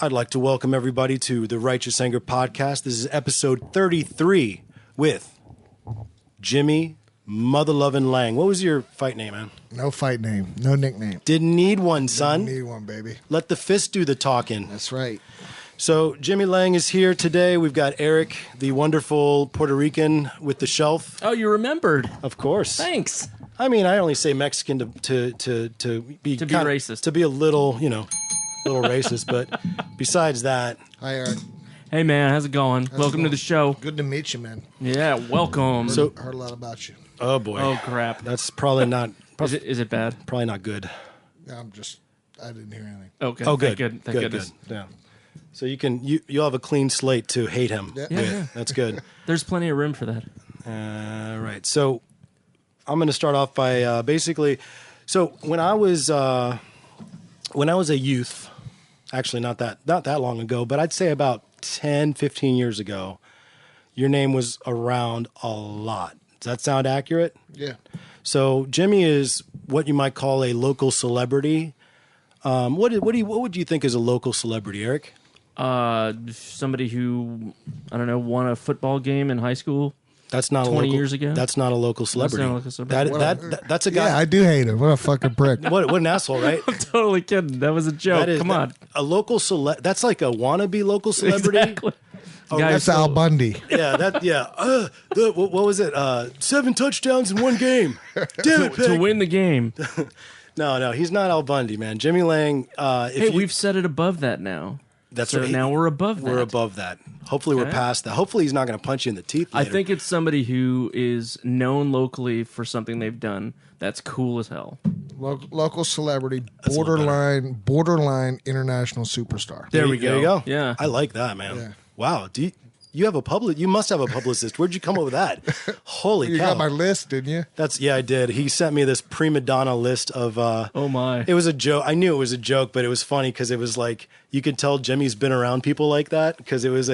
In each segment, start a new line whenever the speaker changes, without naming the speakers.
I'd like to welcome everybody to the Righteous Anger Podcast. This is episode 33 with Jimmy Mother-Lovin' Lange. What was your fight name, man?
No fight name. No nickname.
Didn't need one, son.
Didn't need one, baby.
Let the fist do the talking.
That's right.
So Jimmy Lange is here today. We've got Eric, the wonderful Puerto Rican with the shelf.
Oh, you remembered.
Of course.
Thanks.
I mean, I only say Mexican to be
racist.
To be a little, little racist, but besides that.
Hi, Eric.
Hey, man. How's it going? Welcome to the show.
Good to meet you, man.
Yeah, welcome.
So
Heard a lot about you.
Oh, boy.
Oh, crap.
That's probably not...
Is it bad?
Probably not good.
I didn't hear anything.
Okay.
Oh, good.
Thank goodness.
Good. Yeah. So you'll have a clean slate to hate him with.
Yeah.
That's good.
There's plenty of room for that.
Right. So I'm going to start off by basically. So when I was a youth, actually not that long ago, but I'd say about 10, 15 years ago, your name was around a lot. Does that sound accurate?
Yeah.
So Jimmy is what you might call a local celebrity. What would you think is a local celebrity, Eric?
Somebody who, I don't know, won a football game in high school.
That's not
20 years ago.
That's not a local celebrity.
That's not a local celebrity.
That's a guy.
Yeah, I do hate him. What a fucking prick.
What an asshole, right?
I'm totally kidding. That was a joke. Come on.
A local that's like a wannabe local celebrity.
Exactly.
Oh,
That's Al Bundy.
Yeah. What was it? 7 touchdowns in one game. Damn it,
to win the game.
No, he's not Al Bundy, man. Jimmy Lange.
We've set it above that now.
That's
so
right.
Now we're above that.
We're above that. Hopefully we're past that. Hopefully he's not going to punch you in the teeth later.
I think it's somebody who is known locally for something they've done that's cool as hell.
Local celebrity, borderline international superstar.
There we go.
Yeah.
I like that, man.
Yeah.
Wow. You have you must have a publicist. Where'd you come up with that? Holy cow.
You got my list, didn't you?
I did. He sent me this prima donna list of
oh my.
It was a joke. I knew it was a joke, but it was funny because it was like you could tell Jimmy's been around people like that because it was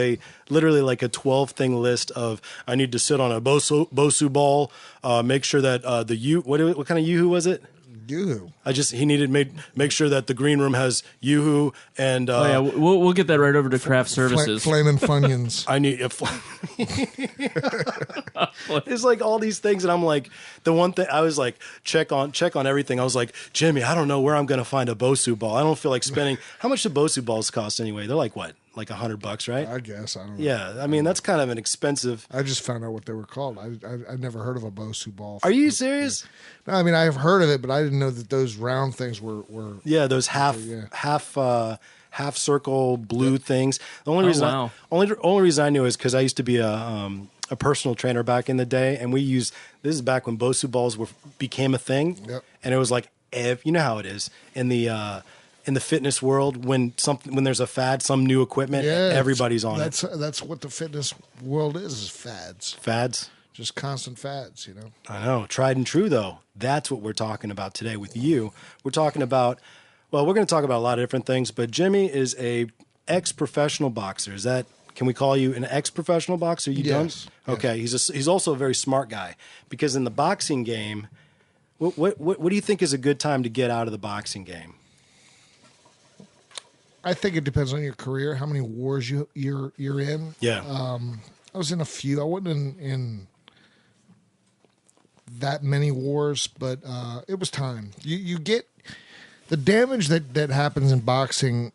literally like a 12-thing list of I need to sit on a Bosu ball, make sure that what kind of Yoo-hoo was it?
Yoo-hoo.
He needed make sure that the green room has Yoo-hoo and
we'll get that right over to craft services.
Flamin' Funyuns.
I need it's like all these things, and I'm like the one thing I was like check on everything. I was like, Jimmy, I don't know where I'm gonna find a Bosu ball. I don't feel like spending. How much do Bosu balls cost anyway? They're like what? Like $100, right?
I guess. I don't know.
Yeah, I mean that's kind of an expensive.
I just found out what they were called. I'd never heard of a Bosu ball.
Are you serious?
No, I mean I've heard of it, but I didn't know that those round things were.
Yeah, those half circle blue things. The only reason only reason I knew is because I used to be a personal trainer back in the day, and this is back when Bosu balls became a thing.
Yep.
And it was like you know how it is in the fitness world when there's a fad, some new equipment, everybody's on it.
That's what the fitness world is fads.
Fads.
Just constant fads,
I know. Tried and true, though. That's what we're talking about today with you. We're talking about, we're going to talk about a lot of different things, but Jimmy is a ex-professional boxer. Can we call you an ex-professional boxer?
Yes.
Done? Okay. He's also a very smart guy because in the boxing game, what do you think is a good time to get out of the boxing game?
I think it depends on your career, how many wars you're in.
Yeah.
I was in a few. I wasn't in that many wars, but it was time. You get the damage that happens in boxing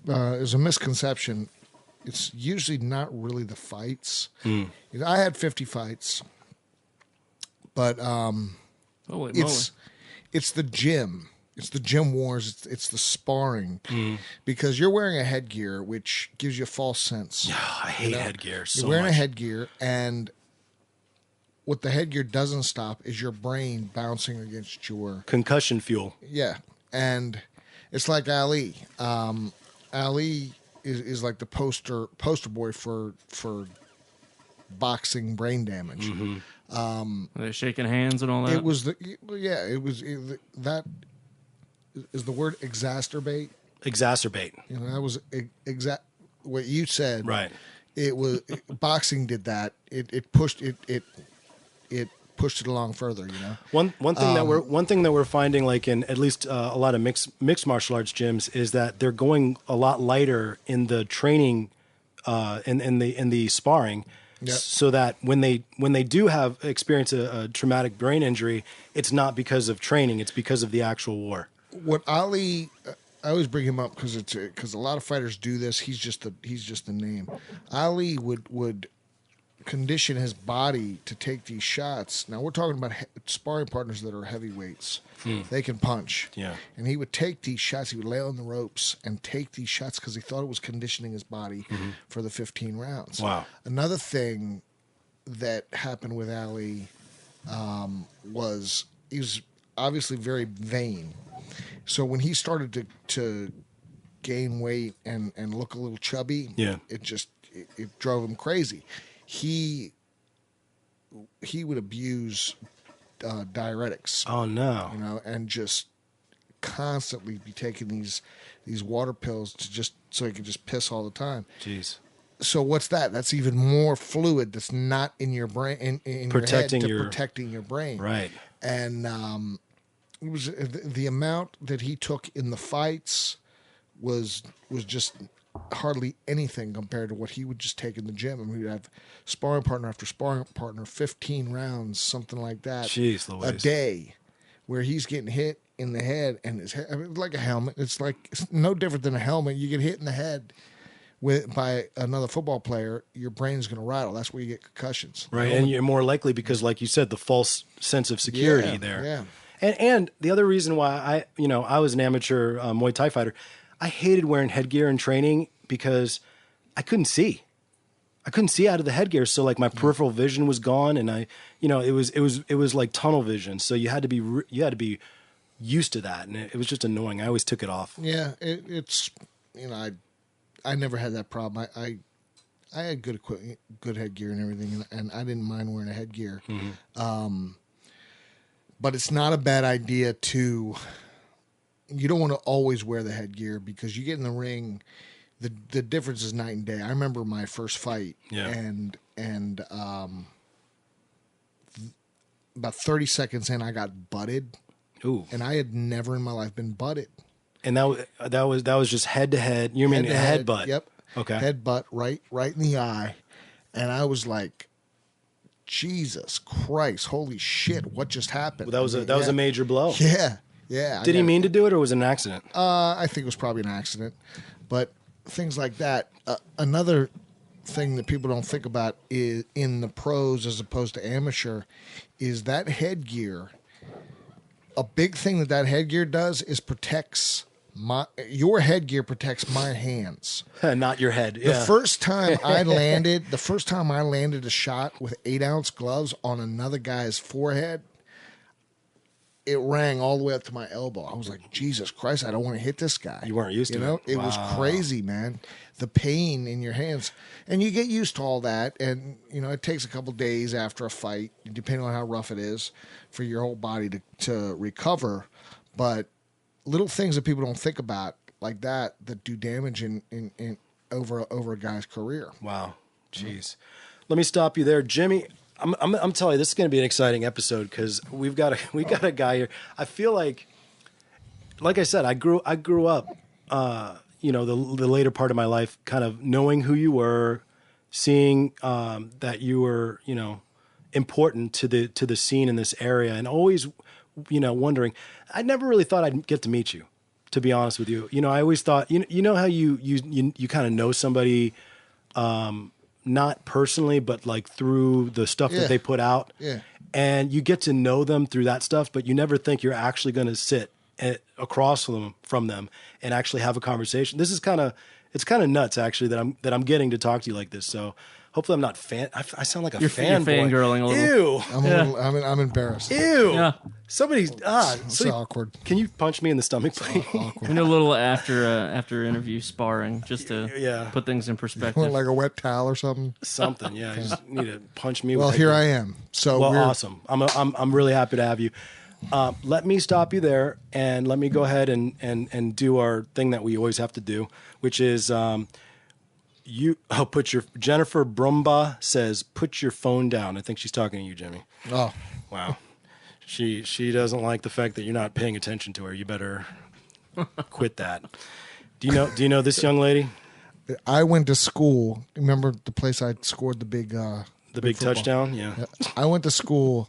is a misconception. It's usually not really the fights. I had 50 fights, but it's the gym. It's the gym wars. It's the sparring because you're wearing a headgear, which gives you a false sense.
I hate headgear so much.
You're wearing a headgear, and what the headgear doesn't stop is your brain bouncing against your
concussion fuel.
Yeah, and it's like Ali. Ali is like the poster boy for boxing brain damage.
They're shaking hands and all that.
It was that is the word exacerbate.
Exacerbate.
That was what you said.
Right.
It was boxing did that. It pushed it pushed it along further. You know,
one thing that we're finding, like in at least a lot of mixed martial arts gyms, is that they're going a lot lighter in the training, in the sparring.
Yep.
So that when they do have experience a traumatic brain injury, it's not because of training; it's because of the actual war.
What Ali, I always bring him up because a lot of fighters do this. He's just the name. Ali would condition his body to take these shots. Now we're talking about sparring partners that are heavyweights. They can punch.
Yeah.
And he would take these shots. He would lay on the ropes and take these shots because he thought it was conditioning his body for the 15 rounds.
Wow.
Another thing that happened with Ali was he was obviously very vain. So when he started to gain weight and look a little chubby, it drove him crazy. He would abuse diuretics.
Oh no!
You know, and just constantly be taking these water pills so he could just piss all the time.
Jeez.
So what's that? That's even more fluid that's not in your brain, in
Protecting
your head protecting your brain.
Right.
And it was the amount that he took in the fights was just hardly anything compared to what he would just take in the gym. I mean, we'd have sparring partner after sparring partner, 15 rounds, something like that.
Jeez Louise.
A day, where he's getting hit in the head, and his head, I mean, like a helmet. It's no different than a helmet. You get hit in the head by another football player, your brain's going to rattle. That's where you get concussions.
Right, and you're more likely because, like you said, the false sense of security there.
Yeah.
And the other reason why I was an amateur Muay Thai fighter, I hated wearing headgear in training because I couldn't see. I couldn't see out of the headgear, so like my peripheral vision was gone, and it was like tunnel vision. So you had to be used to that, and it was just annoying. I always took it off.
Yeah, it's I never had that problem. I had good equipment, good headgear and everything, and I didn't mind wearing a headgear. But it's not a bad idea you don't want to always wear the headgear because you get in the ring, the difference is night and day. I remember my first fight, and about 30 seconds in, I got butted.
Ooh.
And I had never in my life been butted.
And that was just head to head. You mean headbutt?
Yep.
Okay.
Headbutt right in the eye, and I was like, Jesus Christ, holy shit, what just happened?
Well, that was a major blow.
Yeah.
Did he mean to do it, or was it an accident?
I think it was probably an accident, but things like that. Another thing that people don't think about is in the pros as opposed to amateur is that headgear. A big thing that headgear does is your headgear protects my hands,
not your head. Yeah.
The first time I landed a shot with 8-ounce gloves on another guy's forehead, it rang all the way up to my elbow. I was like, Jesus Christ, I don't want to hit this guy.
You weren't used to it.
It was crazy, man. The pain in your hands. And you get used to all that. And, it takes a couple days after a fight, depending on how rough it is, for your whole body to recover. But little things that people don't think about like that do damage in over a guy's career.
Wow. Jeez. Let me stop you there. Jimmy, I'm telling you, this is going to be an exciting episode because we got a guy here. I feel like I said, I grew up, the later part of my life, kind of knowing who you were, seeing that you were, important to the scene in this area, and always, wondering. I never really thought I'd get to meet you, to be honest with you. I always thought, you know how you kind of know somebody. Not personally, but like through the stuff that they put out.
Yeah.
And you get to know them through that stuff, but you never think you're actually going to sit across from them and actually have a conversation. It's kind of nuts actually that I'm getting to talk to you like this. So hopefully I'm not I sound like a fanboy.
You're fangirling a little.
Ew.
I'm embarrassed.
Ew.
Yeah.
Somebody's
It's awkward.
Can you punch me in the stomach, please?
Awkward.
We need a little after interview sparring just to put things in perspective.
Like a wet towel or something.
Something, yeah. You just need to punch me.
Well, here I am. So
awesome. I'm really happy to have you. Let me stop you there and let me go ahead and do our thing that we always have to do, which is Jennifer Brumbaugh says, put your phone down. I think she's talking to you, Jimmy.
Oh,
Wow. She doesn't like the fact that you're not paying attention to her. You better quit that. Do you know this young lady?
I went to school. Remember the place I scored the big
big
football?
touchdown? Yeah.
I went to school.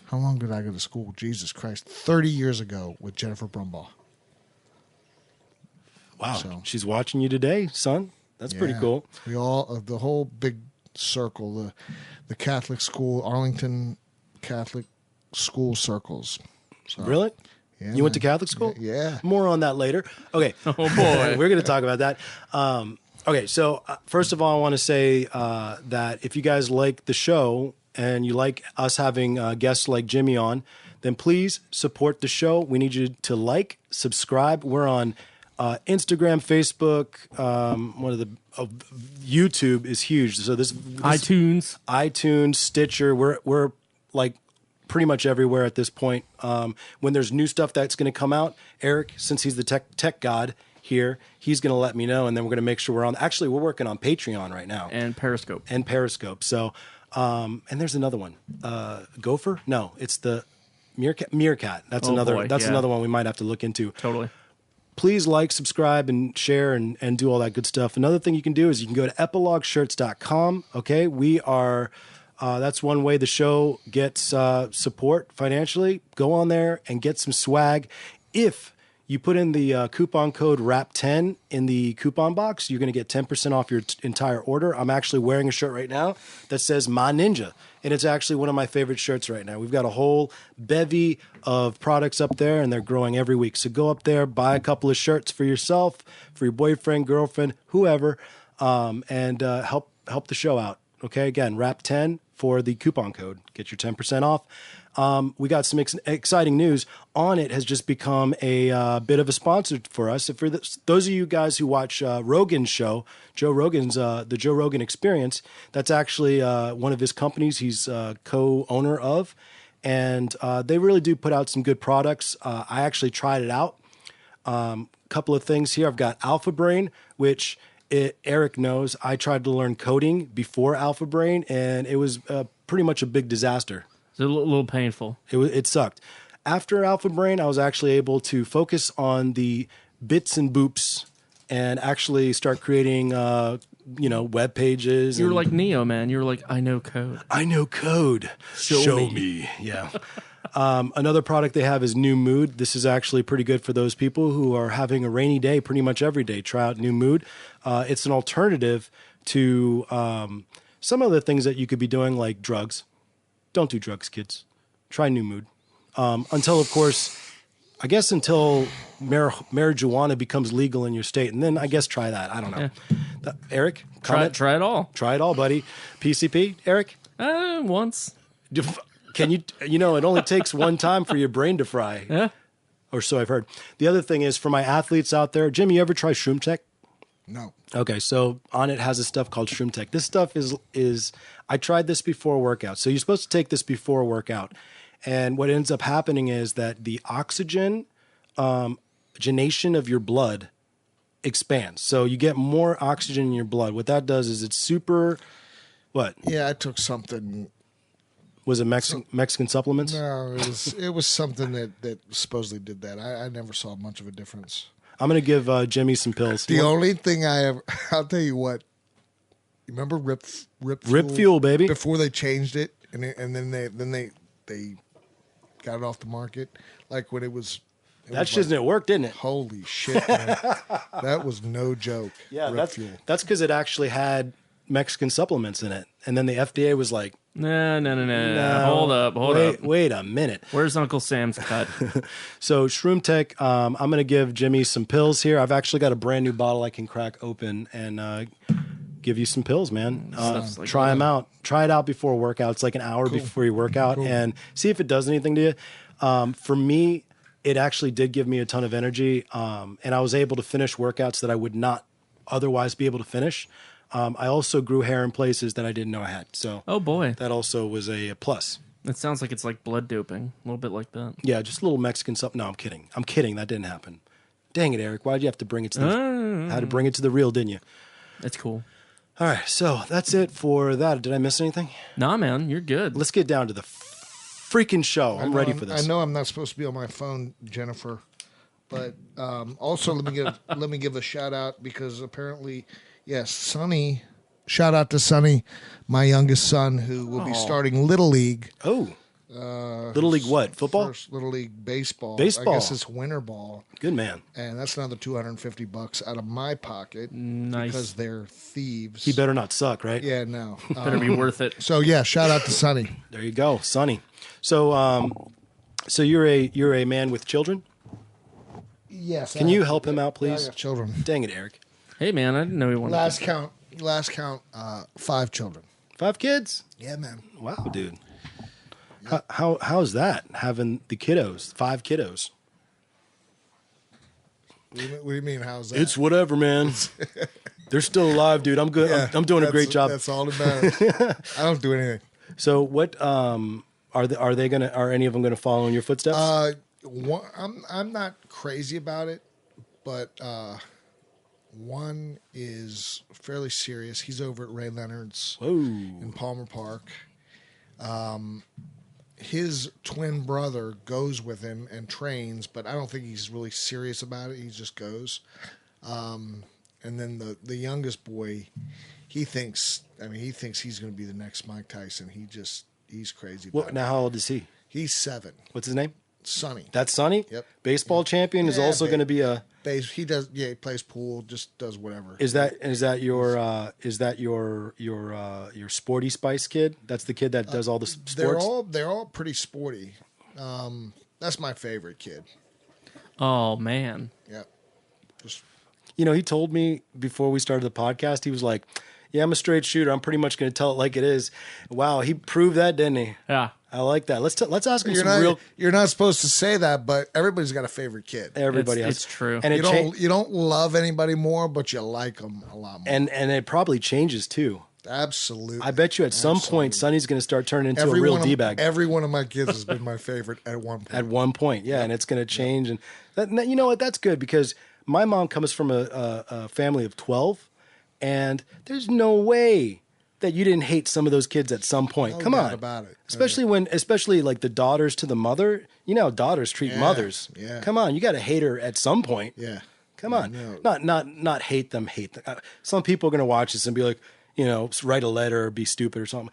How long did I go to school? Jesus Christ. 30 years ago with Jennifer Brumbaugh.
Wow.
So-
She's watching you today, son. That's pretty
Yeah.
cool.
We all, the whole big circle, the Catholic school, Arlington Catholic school circles. So,
Really?
Yeah,
You went to
man.
Catholic school?
Yeah.
More on that later. Okay.
Oh boy.
We're going to talk about that. Okay, so first of all, I want to say that if you guys like the show and you like us having guests like Jimmy on, then please support the show. We need you to like, subscribe. We're on Instagram, Facebook. YouTube is huge. So this iTunes, Stitcher. We're like pretty much everywhere at this point. When there's new stuff that's going to come out, Eric, since he's the tech god here, he's going to let me know, and then we're going to make sure we're on. Actually, we're working on Patreon right now
And Periscope.
So, and there's another one. Gopher? No, it's the Meerkat. That's
Oh,
another.
boy,
That's
yeah.
another one we might have to look into.
Totally.
Please like, subscribe, and share, and do all that good stuff. Another thing you can do is you can go to epilogueshirts.com. Okay, we are. That's one way the show gets support financially. Go on there and get some swag. If you put in the coupon code RAP10 in the coupon box, you're going to get 10% off your entire order. I'm actually wearing a shirt right now that says My Ninja, and it's actually one of my favorite shirts right now. We've got a whole bevy of products up there, and they're growing every week. So go up there, buy a couple of shirts for yourself, for your boyfriend, girlfriend, whoever, and help the show out. Okay, again, RAP10 for the coupon code. Get your 10% off. We got some exciting news. On It has just become a bit of a sponsor for us. For those of you guys who watch Rogan's show, Joe Rogan's the Joe Rogan Experience, that's actually one of his companies he's co-owner of, and they really do put out some good products. I actually tried it out. Couple of things here. I've got Alpha Brain, which Eric knows. I tried to learn coding before Alpha Brain, and it was pretty much a big disaster.
It's a little painful.
It sucked. After Alpha Brain, I was actually able to focus on the bits and boops and actually start creating, web pages.
You were like Neo, man. You were like, I know code.
I know code. Show me. Yeah. Another product they have is New Mood. This is actually pretty good for those people who are having a rainy day pretty much every day. Try out New Mood. It's an alternative to some of the things that you could be doing, like drugs. Don't do drugs, kids. Try New Mood. Until marijuana becomes legal in your state. And then I guess try that. I don't know.
Yeah.
Eric,
Try it all.
Try it all, buddy. PCP, Eric?
Once.
Can you, it only takes one time for your brain to fry.
Yeah.
Or so I've heard. The other thing is, for my athletes out there, Jim, you ever try Shroom Tech?
No.
Okay, so On It has this stuff called Shroom Tech. This stuff is I tried this before a workout. So you're supposed to take this before a workout. And what ends up happening is that the oxygenation of your blood expands. So you get more oxygen in your blood. What that does is it's super, what?
Yeah, I took something.
Was it Mexican supplements?
No, it was something that supposedly did that. I never saw much of a difference.
I'm going to give Jimmy some pills.
The only thing I'll tell you what. You remember Rip
Fuel, baby.
Before they changed it, and then they got it off the market. Like when it was.
That shit didn't work, didn't it?
Holy shit, man. That was no joke.
Yeah,
Rip Fuel.
that's because it actually had Mexican supplements in it, and then the FDA was like,
No. Hold up.
Wait a minute.
Where's Uncle Sam's cut?
So Shroom Tech, I'm going to give Jimmy some pills here. I've actually got a brand new bottle I can crack open and give you some pills, man. Try them out. Try it out before a workout. It's like an hour before you work out and see if it does anything to you. For me, it actually did give me a ton of energy, and I was able to finish workouts that I would not otherwise be able to finish. I also grew hair in places that I didn't know I had. So,
Oh, boy.
that also was a plus.
It sounds like it's like blood doping. A little bit like that.
Yeah, just a little Mexican stuff. No, I'm kidding. That didn't happen. Dang it, Eric. Why'd you have to bring it to had to bring it to the real, didn't you?
It's cool.
All right, so that's it for that. Did I miss anything?
Nah, man. You're good.
Let's get down to the freaking show. I'm ready for this.
I know I'm not supposed to be on my phone, Jennifer, but also let me give a shout out because apparently, yes, Sonny. Shout out to Sonny, my youngest son, who will be starting Little League.
Oh, Little League what? Football?
First Little League baseball.
Baseball.
I guess it's winter ball.
Good man.
And that's another $250 out of my pocket.
Nice.
Because they're thieves.
He better not suck, right?
Yeah, no.
Better be worth it.
So yeah, shout out to Sonny.
There you go, Sonny. So, so you're a man with children.
Yes.
Can you help him out,
I
please?
got children.
Dang it, Eric.
Hey, man, I didn't know he wanted
Last count, 5 children.
5 kids.
Yeah, man.
Wow, dude. How's that? Having the kiddos, 5 kiddos.
What do you mean? How's that?
It's whatever, man. They're still alive, dude. I'm good.
Yeah,
I'm doing a great job.
That's all that matters. I don't do anything.
So, what are any of them gonna follow in your footsteps?
I'm not crazy about it, but one is fairly serious. He's over at Ray Leonard's in Palmer Park. His twin brother goes with him and trains, but I don't think he's really serious about it. He just goes. And then the youngest boy, he thinks he's going to be the next Mike Tyson. He's crazy.
Well, now how old is he?
He's 7.
What's his name?
Sonny.
That's Sonny.
Yep.
Baseball champion is also going to be a.
He does. Yeah, he plays pool. Just does whatever.
Is that your sporty spice kid? That's the kid that does all the sports.
They're all pretty sporty. That's my favorite kid.
Oh, man.
Yeah. Just
he told me before we started the podcast, he was like, "Yeah, I'm a straight shooter. I'm pretty much going to tell it like it is." Wow, he proved that, didn't he?
Yeah.
I like that. Let's ask him some real.
You're not supposed to say that, but everybody's got a favorite kid.
Everybody has.
It's true.
And
you don't love anybody more, but you like them a lot more.
And it probably changes too.
Absolutely.
I bet you at some point, Sonny's going to start turning into a real D-bag.
Every one of my kids has been my favorite at one point.
At one point, yeah, and it's going to change. And you know what? That's good because my mom comes from a family of 12, and there's no way that you didn't hate some of those kids at some point.
No
Come
doubt
on.
about it.
Especially like the daughters to the mother. You know how daughters treat mothers.
Yeah.
Come on, you got to hate her at some point.
Yeah.
Come on.
No.
Not hate them. Some people are going to watch this and be like, write a letter or be stupid or something.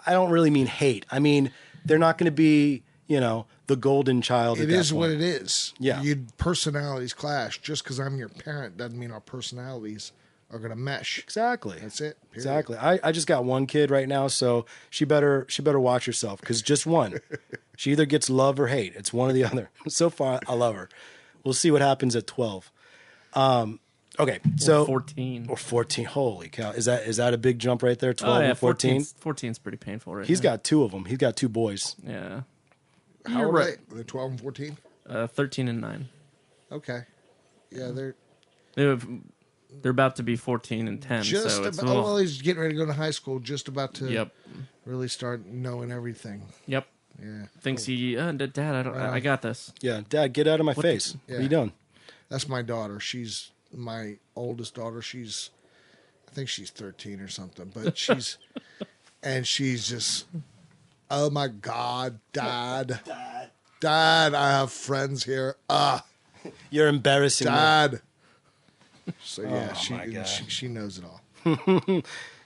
I don't really mean hate. I mean, they're not going to be, the golden child.
It is what it is.
Yeah.
Personalities clash. Just because I'm your parent doesn't mean our personalities are going to mesh.
Exactly.
That's it. Period.
Exactly. I just got one kid right now, so she better watch herself because just one. She either gets love or hate. It's one or the other. So far, I love her. We'll see what happens at 12. Okay, so
14
or 14. Holy cow! Is that a big jump right there? 12 and 14.
14's pretty painful, right?
He's got 2 of them. He's got 2 boys.
Yeah.
How
You're
old
right.
are they? 12 and 14?
13 and 9.
Okay. Yeah,
They're about to be 14 and 10.
just
so it's
about. Well, he's getting ready to go to high school. Just about to.
Yep.
Really start knowing everything.
Yep.
Yeah.
Thinks Dad, I got this.
Yeah, Dad, get out of my face. What are you doing?
That's my daughter. She's my oldest daughter. I think she's 13 or something, but she's just, oh my God, Dad, I have friends here.
You're embarrassing me.
Dad. So yeah,
my God.
she knows it all.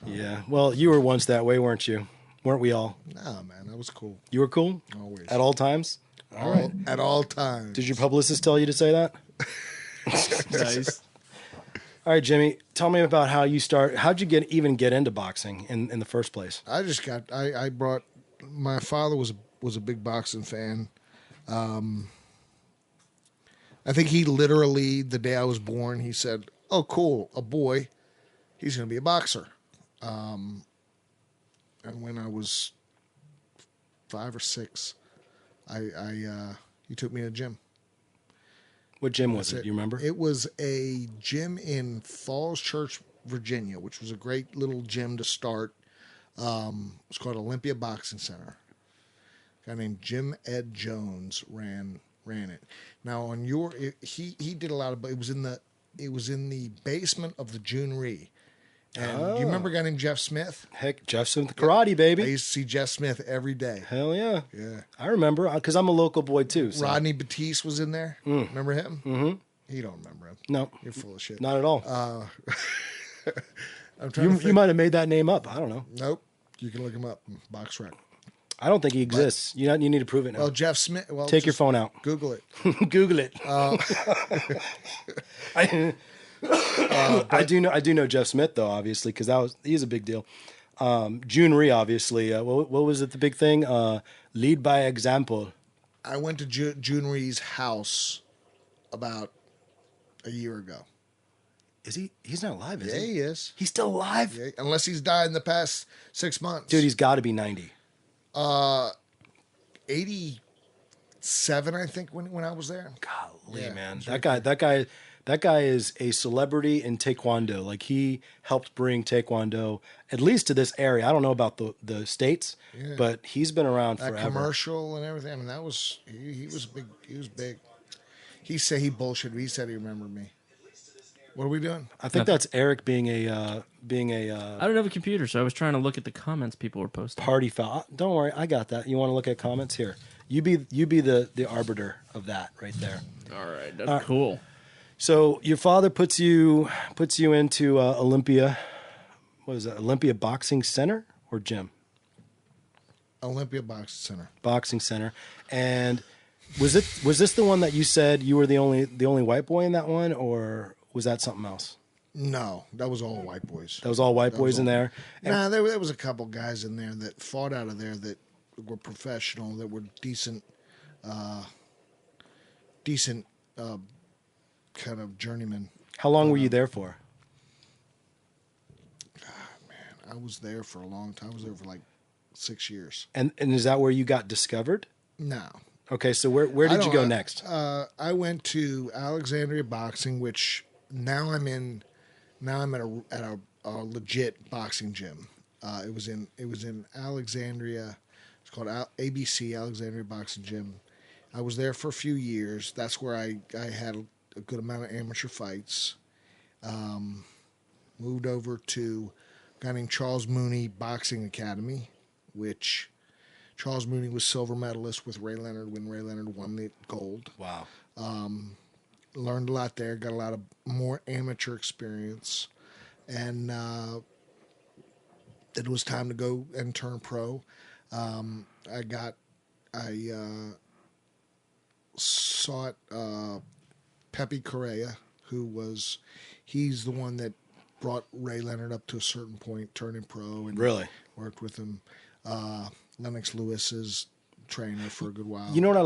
Yeah. Well, you were once that way, weren't you? Weren't we all?
No, man, that was cool.
You were cool?
Always.
At all times? All right.
At all times.
Did your publicist tell you to say that?
Nice.
All right, Jimmy, tell me about how'd you even get into boxing in the first place?
I brought, my father was a big boxing fan. I think he literally, the day I was born, he said, "Oh, cool, a boy, he's going to be a boxer." And when I was 5 or 6, he took me to a gym.
What gym was it? You remember?
It was a gym in Falls Church, Virginia, which was a great little gym to start. It was called Olympia Boxing Center. A guy named Jim Ed Jones ran it. Now he did a lot of, it was in the basement of the June Ree, And do you remember a guy named Jeff Smith?
Heck, Jeff Smith, karate,
I
baby.
used to see Jeff Smith every day.
Hell yeah.
Yeah.
I remember because I'm a local boy too. So.
Rodney Batiste was in there. Remember him? Mm-hmm. You don't remember him.
No.
You're full of shit.
Not at all.
I'm trying to
You
think.
might have made that name up. I don't know.
Nope. You can look him up. Box Rec.
I don't think he exists. You need to prove it now.
Well, Jeff Smith. Well,
Take your
just
phone out.
Google it.
Google it. I do know Jeff Smith though, obviously, because he's a big deal. June Rhee, obviously. What was it? The big thing? Lead by example.
I went to June Rhee's house about a year ago.
Is he? He's not alive, is
Yeah,
he?
he is.
He's still alive,
Yeah, unless he's died in the past 6 months.
dude. He's got to be 90.
87, I think, when I was there.
Golly,
Yeah,
man,
he's
that guy is a celebrity in Taekwondo. Like he helped bring Taekwondo at least to this area. I don't know about the states,
Yeah.
but he's been around
That
forever.
commercial and everything. I mean, that was he was big. He was big. He said he bullshit. He said he remembered me. What are we doing?
I think that's Eric being a
I don't have a computer, so I was trying to look at the comments people were posting.
party foul. Don't worry, I got that. You want to look at comments here? You be the arbiter of that right there.
All right, that's cool.
So your father puts you into Olympia. What is that? Olympia Boxing Center or gym?
Olympia Boxing Center.
Boxing Center. And was this the one that you said you were the only white boy in that one, or was that something else?
No, that was all white boys.
That was all white boys in there. And
Nah, there was a couple guys in there that fought out of there that were professional, that were decent kind of journeymen.
how long were you there for?
I was there for a long time. I was there for like 6 years.
And is that where you got discovered?
No.
Okay, so where did you go next?
I went to Alexandria Boxing, which now I'm in. Now I'm at a legit boxing gym. It was in Alexandria. It's called ABC, Alexandria Boxing Gym. I was there for a few years. That's where I had a good amount of amateur fights. Moved over to a guy named Charles Mooney Boxing Academy, which Charles Mooney was silver medalist with Ray Leonard when Ray Leonard won the gold.
Wow.
Learned a lot there, got a lot of more amateur experience, and it was time to go and turn pro. I sought Pepe Correa, he's the one that brought Ray Leonard up to a certain point, turning pro, and
Really?
worked with him. Lennox Lewis's trainer for a good while.
You know what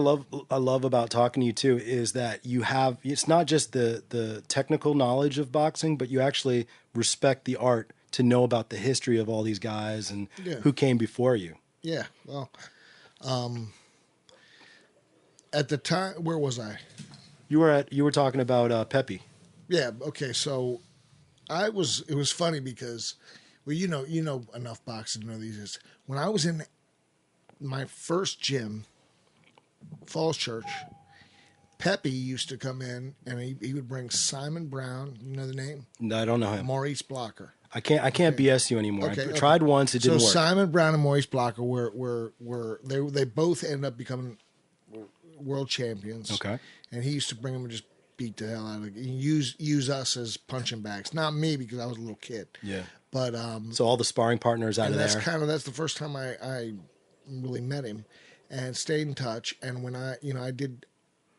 I love about talking to you too is that it's not just the technical knowledge of boxing, but you actually respect the art to know about the history of all these guys and who came before you.
Yeah, well, at the time, where was I?
You were talking about Pepe.
Yeah, okay, so it was funny because, well, you know enough boxing to know these is when I was in my first gym, Falls Church, Pepe used to come in and he would bring Simon Brown, you know the name?
No, I don't know him.
Maurice Blocker.
I can't BS you anymore.
Okay,
I tried once, it didn't
so
work.
Simon Brown and Maurice Blocker they both ended up becoming world champions.
Okay.
And he used to bring them and just beat the hell out of it. Use us as punching bags. Not me because I was a little kid.
Yeah.
But
so all the sparring partners out
and
of
that's
there.
that's the first time I really met him and stayed in touch. And when I did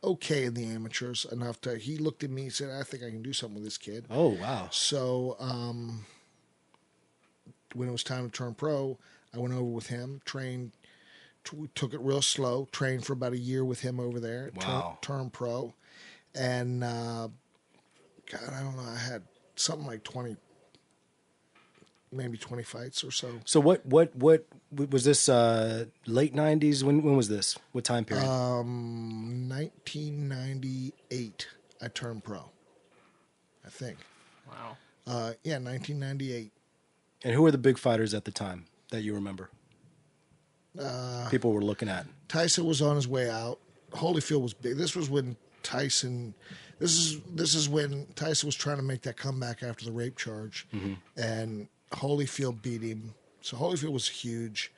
okay in the amateurs enough he looked at me and said, I think I can do something with this kid.
Oh wow.
So when it was time to turn pro, I went over with him, trained, took it real slow, trained for about a year with him over there.
Wow.
Turned pro. And God, I don't know, I had something like 20 fights or so.
So what was this late 90s? When was this? What time period?
1998 I turned pro, I think.
Wow.
1998.
And who were the big fighters at the time that you remember? People were looking at.
Tyson was on his way out. Holyfield was big. This was when Tyson This is when Tyson was trying to make that comeback after the rape charge, and Holyfield beat him. So Holyfield was huge.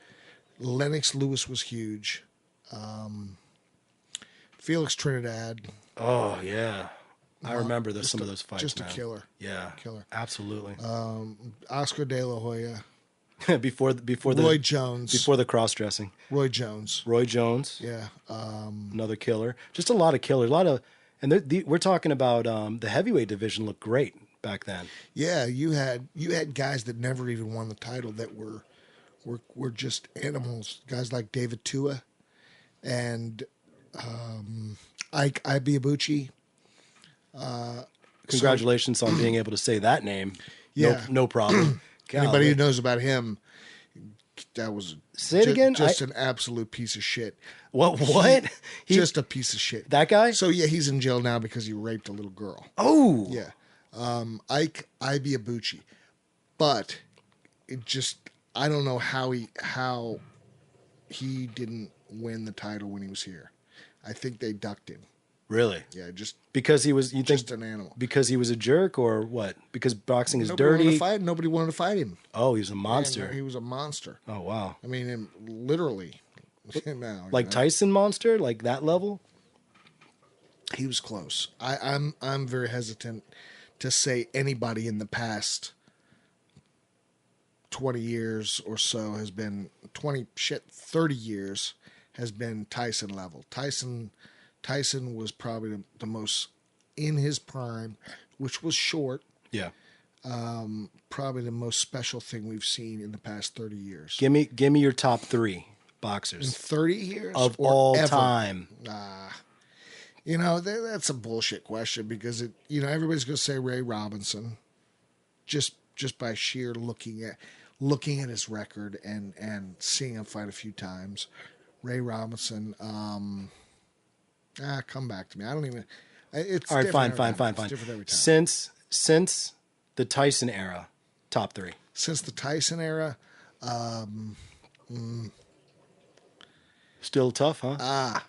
Lennox Lewis was huge. Felix Trinidad.
Oh yeah, I remember some of those fights.
Just
man.
a killer.
Yeah,
Killer.
absolutely.
Oscar De La Hoya.
before
Roy Jones.
before the cross dressing.
Roy Jones.
Roy Jones.
Yeah.
Another killer. Just a lot of killers. A lot of, and we're talking about the heavyweight division looked great back then.
Yeah, you had guys that never even won the title that were just animals. Guys like David Tua and Ike Ibiabuchi.
Congratulations on being able to say that name.
Yeah.
No problem.
Anybody who knows about him, that was
Say it again?
Just an absolute piece of shit.
What?
Just a piece of shit.
That guy?
So yeah, he's in jail now because he raped a little girl.
Oh.
Yeah. Ike Ibiabuchi. But it just, I don't know how he didn't win the title when he was here. I think they ducked him.
Really?
Yeah, just
Because he was,
just an animal.
Because he was a jerk or what? Because boxing is
Nobody wanted
dirty?
to fight him. Nobody wanted to fight him.
Oh, he's a monster.
And he was a monster.
Oh, wow.
I mean, literally. Now,
Like Tyson monster? Like that level?
he was close. I'm very hesitant to say anybody in the past 20 years or so has been 30 years has been Tyson level. Tyson was probably the most in his prime, which was short.
Yeah.
Probably the most special thing we've seen in the past 30 years.
Give me your top 3
In
boxers
30 years
of
or
all
ever?
time.
You know, that's a bullshit question because everybody's going to say Ray Robinson, just by sheer looking at his record and seeing him fight a few times. Ray Robinson. Come back to me. I don't even. It's
All right, fine.
It's different every time.
Since the Tyson era, top 3.
Since the Tyson era,
Still tough, huh?
out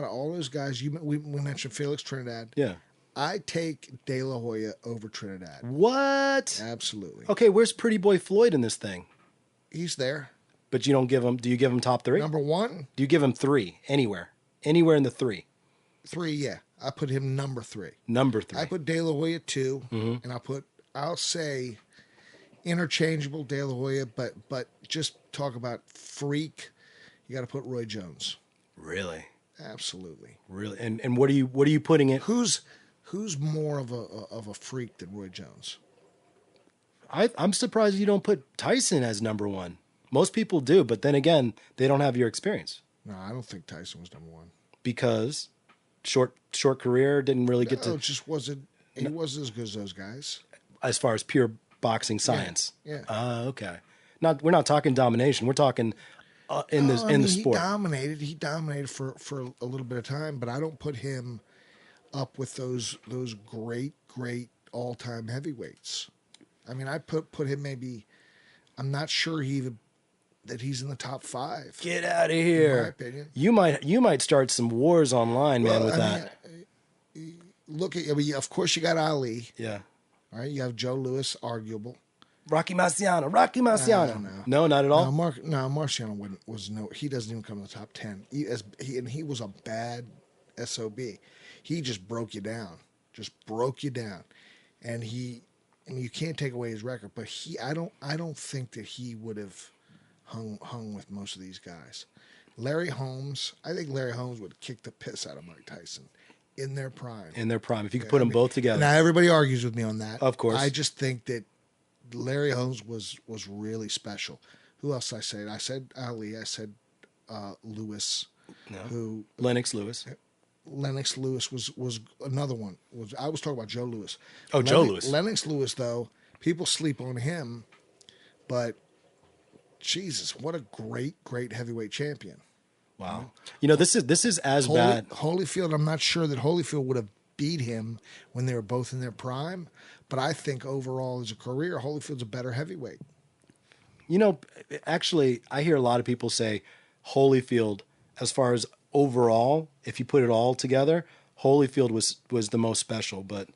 of all those guys, we mentioned Felix Trinidad.
Yeah.
I take De La Hoya over Trinidad.
What?
Absolutely.
Okay, where's Pretty Boy Floyd in this thing?
He's there.
But you don't give him. Do you give him top 3?
Number 1,
Do you give him 3 anywhere in the 3?
3. Yeah, I put him number 3.
Number 3.
I put De La Hoya 2, and I'll say interchangeable De La Hoya, but just talk about freak. You got to put Roy Jones.
Really.
Absolutely.
Really. And what are you putting it?
Who's more of a freak than Roy Jones?
I'm surprised you don't put Tyson as number 1. Most people do, but then again, they don't have your experience.
No, I don't think Tyson was number 1.
Because short career, didn't really get to.
It just wasn't. He wasn't as good as those guys.
As far as pure boxing science.
Yeah.
Okay. We're not talking domination. We're talking in the sport.
He dominated for a little bit of time, but I don't put him up with those great all-time heavyweights. I mean, I put him maybe. I'm not sure that he's in the top 5.
Get out of here!
In my opinion,
You might start some wars online, man. With that.
Look at. Of course, you got Ali.
Yeah.
All right, you have Joe Louis, arguable.
Rocky Marciano. No, not at all.
Marciano was no. He doesn't even come in the top 10. He was a bad SOB. He just broke you down. And you can't take away his record, but I don't think that he would have hung with most of these guys. Larry Holmes, I think Larry Holmes would kick the piss out of Mike Tyson in their prime.
If you could put them both together.
Now everybody argues with me on that.
Of course.
I just think that Larry Holmes was really special. Who else I said? I said Ali. I said Lewis.
No. Lennox Lewis.
Lennox Lewis was another one. I was talking about Joe Louis.
Oh, Joe Louis.
Lennox Lewis, though, people sleep on him, but Jesus, what a great heavyweight champion.
Wow. This is as bad.
Holyfield, I'm not sure that Holyfield would have beat him when they were both in their prime, but I think overall as a career, Holyfield's a better heavyweight.
Actually, I hear a lot of people say Holyfield, as far as overall, if you put it all together, Holyfield was the most special, but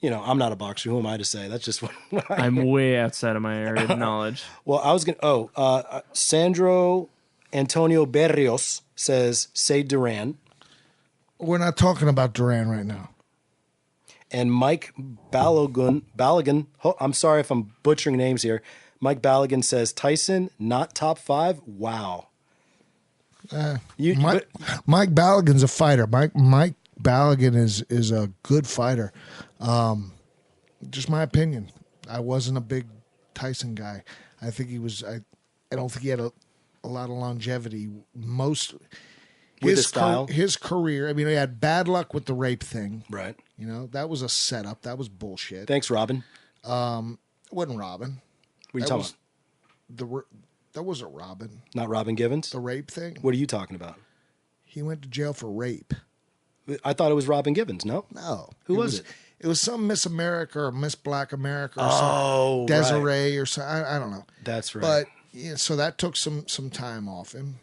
I'm not a boxer. Who am I to say? That's just what
I'm way outside of my area of knowledge.
Well, I was gonna. Sandro Antonio Berrios says, "Say Duran,"
We're not talking about Duran right now.
and Mike Balogun. I'm sorry if I'm butchering names here. Mike Balogun says Tyson not top 5. Wow.
Mike Balogun's a fighter. Mike Balogun is a good fighter. Just my opinion. I wasn't a big Tyson guy. I think he was. I don't think he had a lot of longevity. With his style, his career. I mean, he had bad luck with the rape thing.
Right.
That was a setup. That was bullshit.
Thanks, Robin.
It wasn't Robin.
What are you talking
about? That wasn't Robin.
Not Robin Givens?
The rape thing?
What are you talking about?
He went to jail for rape.
I thought it was Robin Givens, no?
No.
Who was it?
It was some Miss America or Miss Black America or
some
Desiree or something. I don't know.
That's right.
But so that took some time off him.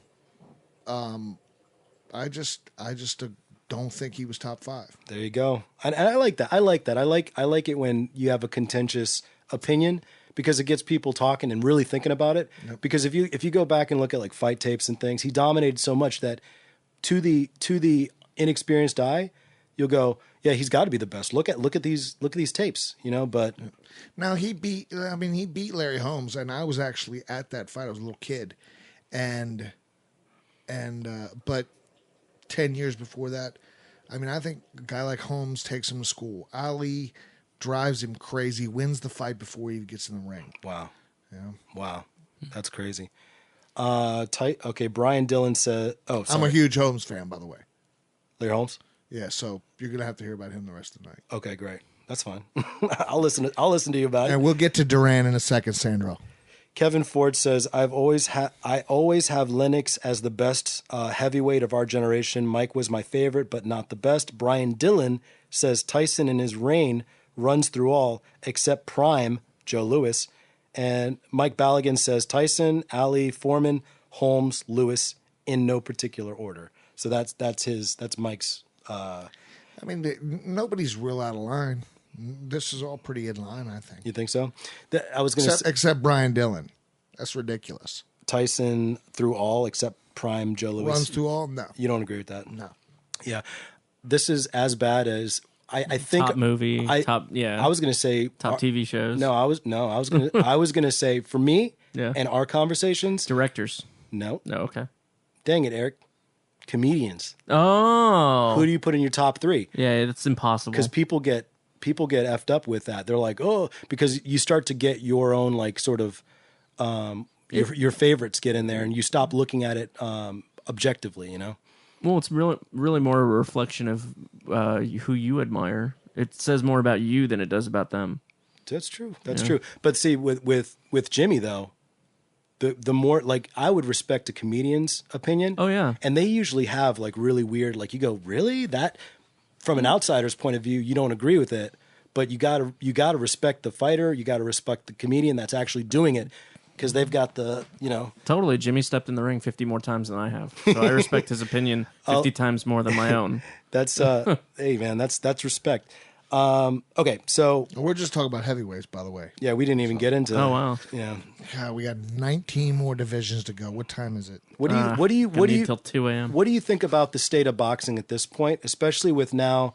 I just don't think he was top 5.
There you go. And I like that. I like it when you have a contentious opinion, because it gets people talking and really thinking about it. Yep. Because if you go back and look at like fight tapes and things, he dominated so much that to the inexperienced eye, you'll go, yeah, he's got to be the best. Look at these tapes, But
now he beat Larry Holmes, and I was actually at that fight. I was a little kid, and but 10 years before that, I think a guy like Holmes takes him to school. Ali drives him crazy, wins the fight before he gets in the ring.
Wow.
Yeah.
Wow. That's crazy. Okay, Brian Dillon said, sorry.
I'm a huge Holmes fan, by the way.
Larry Holmes?
Yeah, so you're going to have to hear about him the rest of the night.
Okay, great. That's fine. I'll listen to you about it.
And we'll get to Duran in a second, Sandro.
Kevin Ford says, I always have Lennox as the best heavyweight of our generation. Mike was my favorite, but not the best. Brian Dillon says Tyson in his reign runs through all except Prime, Joe Louis. And Mike Balogun says Tyson, Ali, Foreman, Holmes, Lewis, in no particular order. So that's Mike's.
Nobody's real out of line. This is all pretty in line, I think.
You think so? I was going to
except Brian Dillon. That's ridiculous.
Tyson through all except Prime, Joe Louis.
Runs through all? No.
You don't agree with that?
No.
Yeah. This is as bad as I think
top movie, top
I was going to say
top TV shows.
I was going to say for me and our conversations,
directors.
No,
okay.
Dang it, Eric. Comedians.
Oh,
who do you put in your top 3?
Yeah, it's impossible
because people get effed up with that. They're like, oh, because you start to get your own like sort of your favorites get in there, and you stop looking at it objectively.
Well, it's really more a reflection of who you admire. It says more about you than it does about them.
That's true. That's true. But see, with Jimmy though, the more like I would respect a comedian's opinion.
Oh yeah,
and they usually have like really weird. Like you go, really that from an outsider's point of view, you don't agree with it, but you gotta respect the fighter. You gotta respect the comedian that's actually doing it. Because they've got the,
Totally. Jimmy stepped in the ring 50 more times than I have. So I respect his opinion 50 times more than my own.
That's, hey, man, that's respect. Okay, so.
We're just talking about heavyweights, by the way.
Yeah, we didn't even get into.
Oh, wow.
Yeah.
God, we got 19 more divisions to go. What time is it?
What do you
till 2 a.m.
What do you think about the state of boxing at this point, especially with now,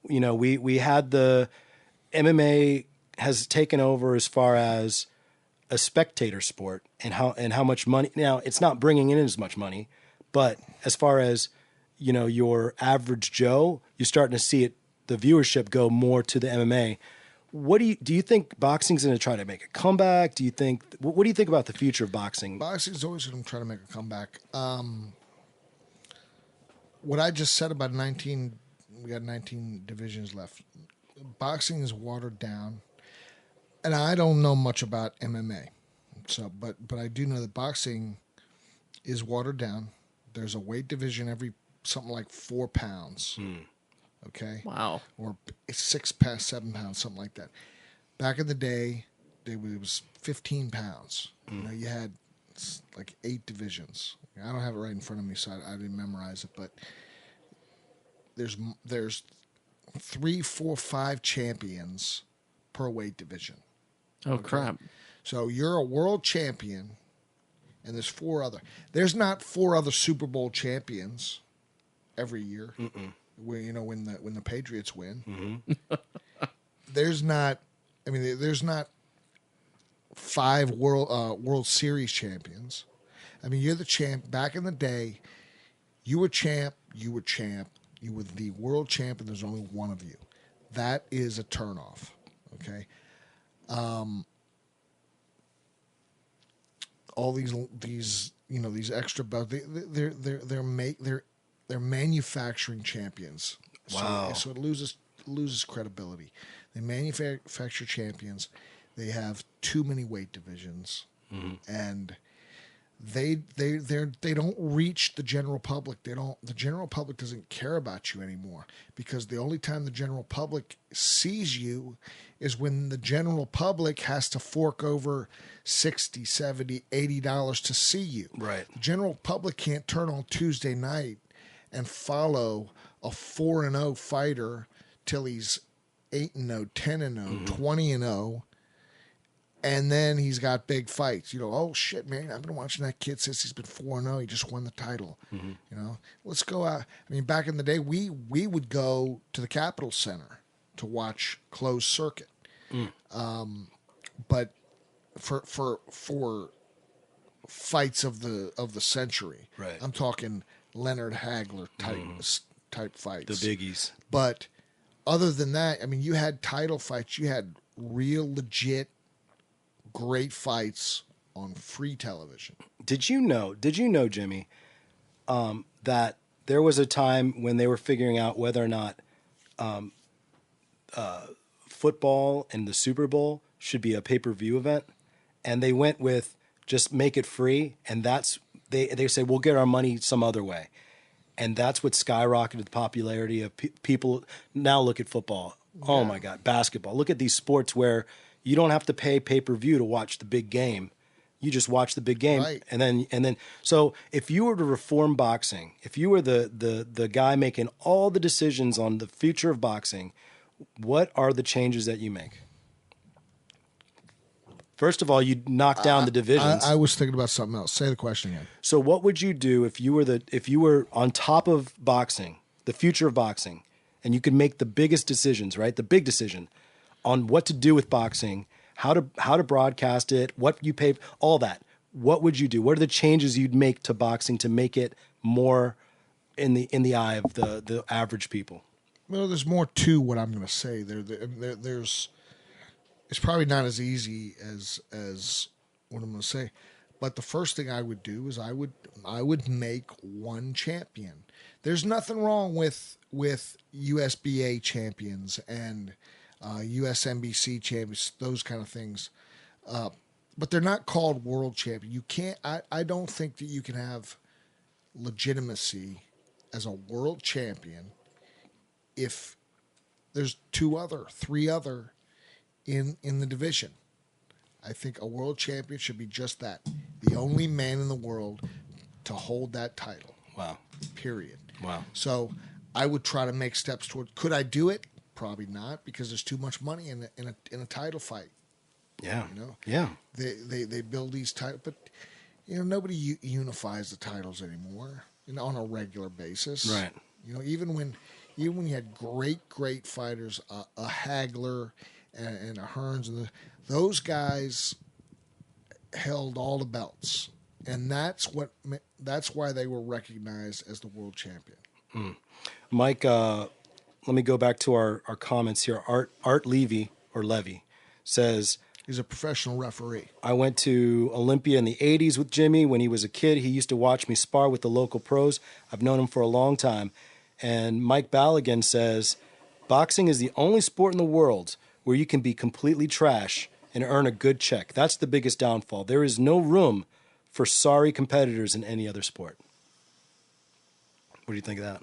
we had the MMA has taken over as far as a spectator sport and how much money now it's not bringing in as much money, but as far as your average Joe, you're starting to see the viewership go more to the MMA. What do you think boxing's going to try to make a comeback? What do you think about the future of boxing?
Boxing's always going to try to make a comeback. What I just said about 19, we got 19 divisions left. Boxing is watered down. And I don't know much about MMA, but I do know that boxing is watered down. There's a weight division every something like 4 pounds. Okay.
Wow.
Or 6 pounds, 7 pounds, something like that. Back in the day, it was 15 pounds. You had like 8 divisions. I don't have it right in front of me, so I didn't memorize it. But there's 3, 4, 5 champions per weight division.
Oh, crap.
So you're a world champion, and there's 4 other. There's not 4 other Super Bowl champions every year. When the Patriots win. There's not. I mean, there's not 5 World Series champions. I mean, you're the champ. Back in the day, you were champ. You were champ. You were the world champ, and there's only one of you. That is a turnoff. Okay. All these extra belts. They're manufacturing champions.
Wow.
So it loses credibility. They manufacture champions. They have too many weight divisions, and they don't reach the general public. The general public doesn't care about you anymore, because the only time the general public sees you is when the general public has to fork over $60, $70, $80 to see you.
Right.
The general public can't turn on Tuesday night and follow a 4-0 fighter till he's 8-0, 10-0, 20-0. And then he's got big fights. Oh, shit, man, I've been watching that kid since he's been 4-0. He just won the title. Let's go out. I mean, back in the day, we would go to the Capitol Center to watch closed circuit. But for fights of the century,
right.
I'm talking Leonard Hagler type fights.
The biggies.
But other than that, I mean, you had title fights. You had real legit great fights on free television.
Did you know, Jimmy, that there was a time when they were figuring out whether or not football and the Super Bowl should be a pay-per-view event, and they went with just make it free, and they say we'll get our money some other way, and that's what skyrocketed the popularity of people. Now look at football. Yeah. Oh my God, basketball. Look at these sports where you don't have to pay pay-per-view to watch the big game. You just watch the big game,
right.
and then. So if you were to reform boxing, if you were the guy making all the decisions on the future of boxing, what are the changes that you make? First of all, you'd knock down the divisions.
I was thinking about something else. Say the question again.
So what would you do if you were on top of boxing, the future of boxing, and you could make the biggest decisions, right? The big decision on what to do with boxing, how to broadcast it, what you pay, all that. What would you do? What are the changes you'd make to boxing to make it more in the eye of the average people?
Well, there's more to what I'm going to say. There's it's probably not as easy as what I'm going to say, but the first thing I would do is I would make one champion. There's nothing wrong with USBA champions and USNBC champions, those kind of things, but they're not called world champion. You can't. I don't think that you can have legitimacy as a world champion if there's 3 other in the division. I think a world champion should be just that, the only man in the world to hold that title.
Wow.
Period.
Wow.
So I would try to make steps toward. Could I do it? Probably not, because there's too much money in a title fight.
Yeah.
Yeah. They build these titles, but nobody unifies the titles anymore. On a regular basis.
Right.
Even when you had great fighters, a Hagler and a Hearns, and those guys held all the belts, and that's why they were recognized as the world champion.
Mike, let me go back to our comments here. Art Levy says,
he's a professional referee.
I went to Olympia in the 80s with Jimmy. When he was a kid, he used to watch me spar with the local pros. I've known him for a long time. And Mike Ballaghan says, boxing is the only sport in the world where you can be completely trash and earn a good check. That's the biggest downfall. There is no room for sorry competitors in any other sport. What do you think of that?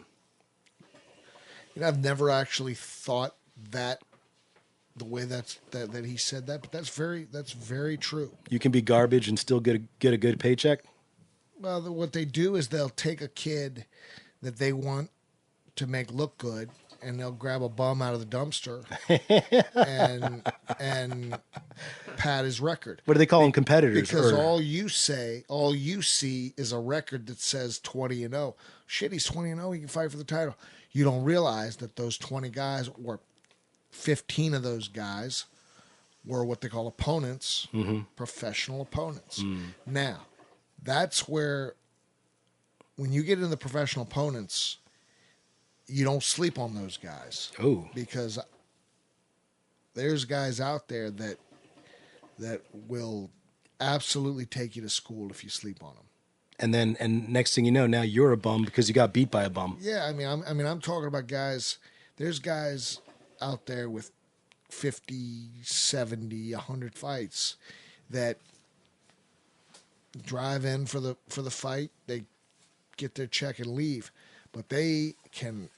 I've never actually thought that the way that he said that, but that's very true.
You can be garbage and still get a good paycheck?
Well, what they do is they'll take a kid that they want to make look good, and they'll grab a bum out of the dumpster and pad his record.
What do they call them? Competitors?
Because
or-
all you see is a record that says 20-0. Shit, he's 20-0. He can fight for the title. You don't realize that those 20 guys, or 15 of those guys, were what they call opponents, professional opponents. Now, that's where, when you get into the professional opponents, you don't sleep on those guys.
Oh.
Because there's guys out there that will absolutely take you to school if you sleep on them.
And next thing you know, now you're a bum because you got beat by a bum.
Yeah, I'm talking about guys. There's guys out there with 50, 70, 100 fights that drive in for the fight. They get their check and leave, but they can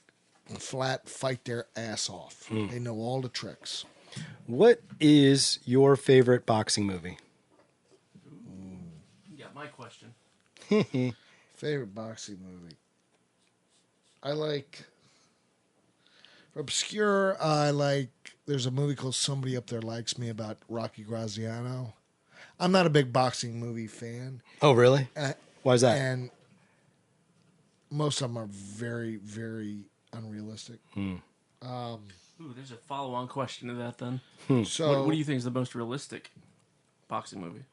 flat fight their ass off. They know all the tricks.
What is your favorite boxing movie?
Yeah, my question.
Favorite boxing movie? I like, for obscure, there's a movie called Somebody Up There Likes Me about Rocky Graziano. I'm not a big boxing movie fan.
Oh, really? Why is that?
And most of them are very, very unrealistic.
Ooh, there's a follow-on question to that then.
So
What do you think is the most realistic boxing movie?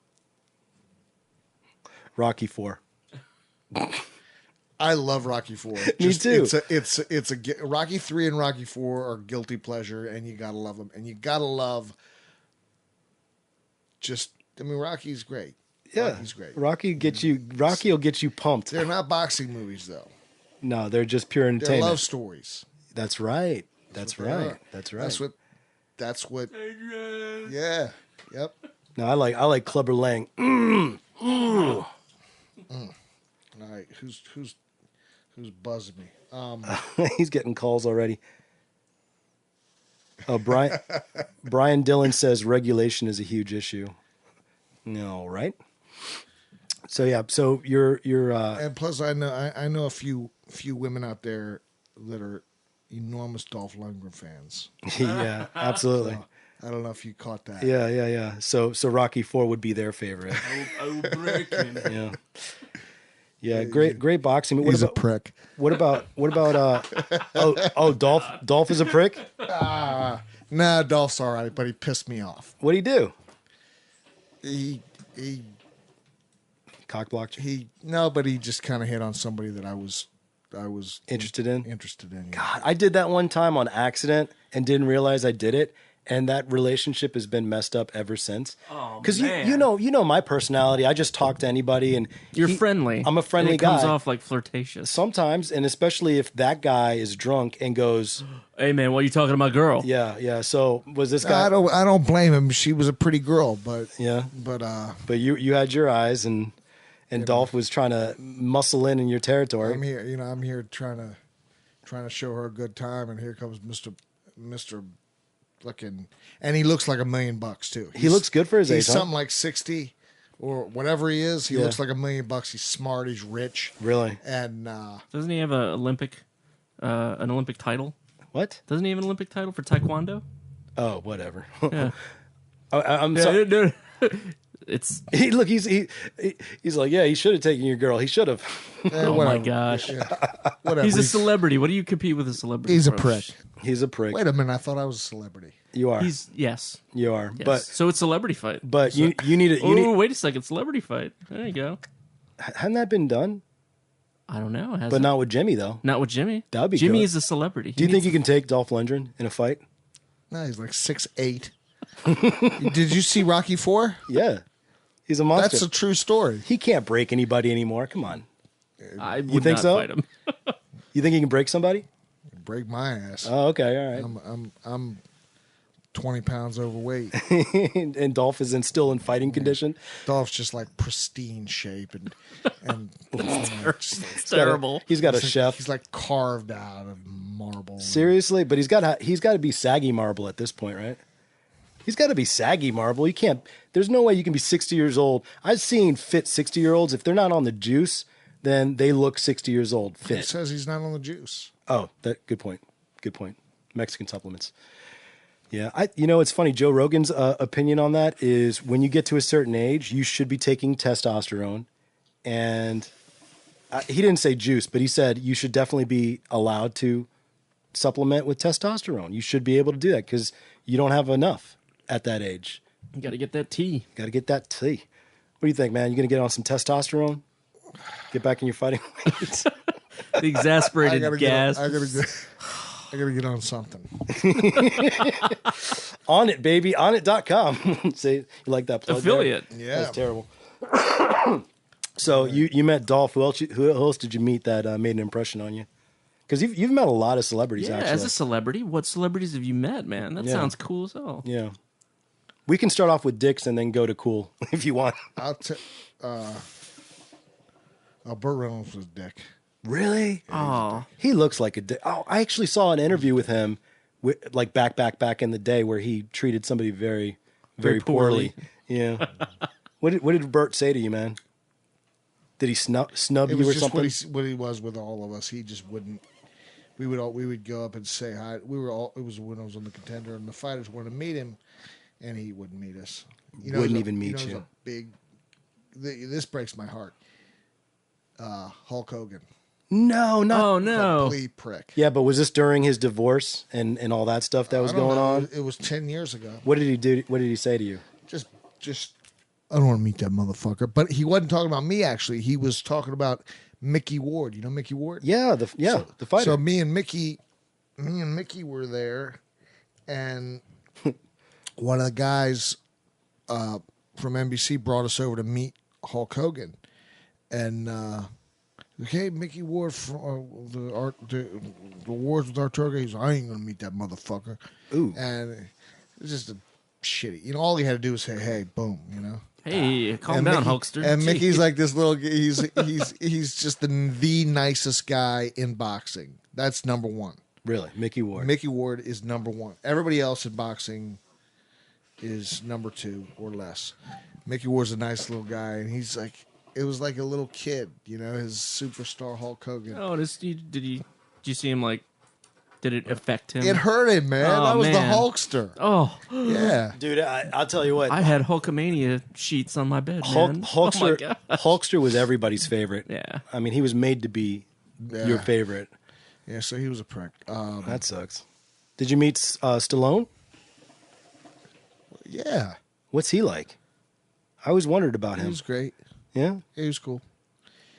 Rocky IV.
I love Rocky IV.
Me too.
It's a Rocky 3 and Rocky 4 are guilty pleasure, and you gotta love them, and you gotta love. Rocky's great.
Yeah,
Rocky's great.
Rocky will get you pumped.
They're not boxing movies though.
No, they're just pure
They're
entertainment.
love stories.
That's right. That's
what they
right.
are.
That's right.
That's what. Yeah. Yep.
No, I like Clubber Lang.
All right. Who's buzzing me?
He's getting calls already. Oh, Brian Dillon says regulation is a huge issue. No, right? So yeah, so you're
And plus, I know a few women out there that are enormous Dolph Lundgren fans.
yeah, absolutely.
I don't know if you caught that.
Yeah. So Rocky IV would be their favorite.
Oh, breaking.
Yeah, great boxing.
He's a prick.
What about Dolph is a prick?
Nah, Dolph's all right, but he pissed me off.
What'd he do?
He
Cockblocked you?
but he just kind of hit on somebody that I was
Interested in?
Interested in. Yeah.
God, I did that one time on accident and didn't realize I did it. And that relationship has been messed up ever since.
Oh,
because
man.
you know my personality. I just talk to anybody, and
You're friendly.
I'm a friendly
and it
guy.
comes off like flirtatious.
Sometimes, and especially if that guy is drunk and goes,
Hey man, what are you talking about, girl?
yeah. So was this guy?
I don't blame him. She was a pretty girl, but
Yeah,
but
you had your eyes, and Dolph was trying to muscle in your territory.
I'm here. I'm here trying to show her a good time, and here comes Mr. Looking, and he looks like $1 million too.
He looks good for his age.
He's
huh?
something like 60 or whatever he is. He
Yeah.
looks like $1 million. He's smart. He's rich.
Really?
And
Doesn't he have an Olympic title?
What?
Doesn't he have an Olympic title for Taekwondo?
Oh, whatever.
Yeah.
I'm sorry.
No. It's
He's like, yeah, he should have taken your girl. He should have.
oh my gosh.
Yeah. Whatever.
He's a celebrity. What do you compete with a celebrity?
He's a
for?
prick.
He's a prick.
Wait a minute. I thought I was a celebrity.
You are.
Yes.
You are.
Yes. So it's celebrity fight.
But you need it.
Oh, wait a second. Celebrity fight. There you go.
Hadn't that been done?
I don't know.
But not with Jimmy though.
Not with Jimmy.
That would be
Jimmy
good.
is a celebrity.
Do you think you can take Dolph Lundgren in a fight?
No, he's like 6'8". Did you see Rocky 4?
Yeah, he's a monster.
That's a true story.
He can't break anybody anymore. Come on.
I would
think
not
so?
fight him.
You think he can break somebody?
Break my ass.
Oh, okay, all right.
I'm 20 pounds overweight.
And Dolph is still in fighting condition.
Dolph's just like pristine shape and
It's terrible.
He's got a chef.
He's like carved out of marble.
Seriously, but he's got to be saggy marble at this point, right? He's got to be saggy marble. You can't. There's no way you can be 60 years old. I've seen fit 60-year-olds. If they're not on the juice, then they look 60 years old.
He
Fit.
says he's not on the juice.
Oh, good point. Good point. Mexican supplements. Yeah, it's funny. Joe Rogan's opinion on that is when you get to a certain age, you should be taking testosterone. And he didn't say juice, but he said you should definitely be allowed to supplement with testosterone. You should be able to do that because you don't have enough at that age.
You got to get that tea.
Got to get that tea. What do you think, man? You going to get on some testosterone? Get back in your fighting weight?
The exasperated gas.
I gotta get on something.
On it, baby. Onit.com. Say you like that plug?
Affiliate.
There?
Yeah.
That's terrible. So you met Dolph. Who else did you meet that made an impression on you? Because you've met a lot of celebrities,
Yeah,
actually.
as a celebrity, what celebrities have you met, man? That sounds cool as hell.
Yeah. We can start off with dicks and then go to cool if you want.
Burt Reynolds was a dick.
Really?
Oh,
He looks like a dick. Oh, I actually saw an interview with him, like back in the day, where he treated somebody very, very poorly. Yeah. What did Burt say to you, man? Did he snub
It
you
was
or
just
something?
what he was with all of us. He just wouldn't. We would go up and say hi. It was when I was on the Contender, and the fighters wanted to meet him, and he wouldn't meet us.
Wouldn't even meet
he's
you.
a big. This breaks my heart. Hulk Hogan.
No, not.
oh no.
Complete prick.
Yeah, but was this during his divorce and all that stuff that was
I don't
going
know.
on?
It was 10 years ago.
What did he do? What did he say to you?
Just. I don't want to meet that motherfucker. But he wasn't talking about me. Actually, he was talking about Mickey Ward. You know Mickey Ward?
Yeah, the fighter.
So me and Mickey were there, and one of the guys from NBC brought us over to meet Hulk Hogan, and okay, Mickey Ward from the Wars with Arturo. He's like, I ain't gonna meet that motherfucker.
Ooh.
And it's just a shitty. All he had to do was say, "Hey, boom,"
Hey, calm
And
down,
Mickey-
Hulkster.
And
Gee.
Mickey's like this little. He's just the nicest guy in boxing. That's number one.
Really, Mickey Ward.
Mickey Ward is number one. Everybody else in boxing is number two or less. Mickey Ward's a nice little guy, and he's like, it was like a little kid, his superstar Hulk Hogan.
Oh, did you see him like? Did it affect him?
It hurt him, man.
Oh,
That was
man.
the Hulkster.
Oh,
Yeah.
Dude, I'll tell you what.
I had Hulkamania sheets on my bed, man.
Hulkster,
Oh my God.
Hulkster was everybody's favorite.
Yeah.
I mean, he was made to be your favorite.
Yeah, so he was a prick.
That sucks. Did you meet Stallone?
Yeah.
What's he like? I always wondered about
He
him.
was great.
Yeah?
He was cool.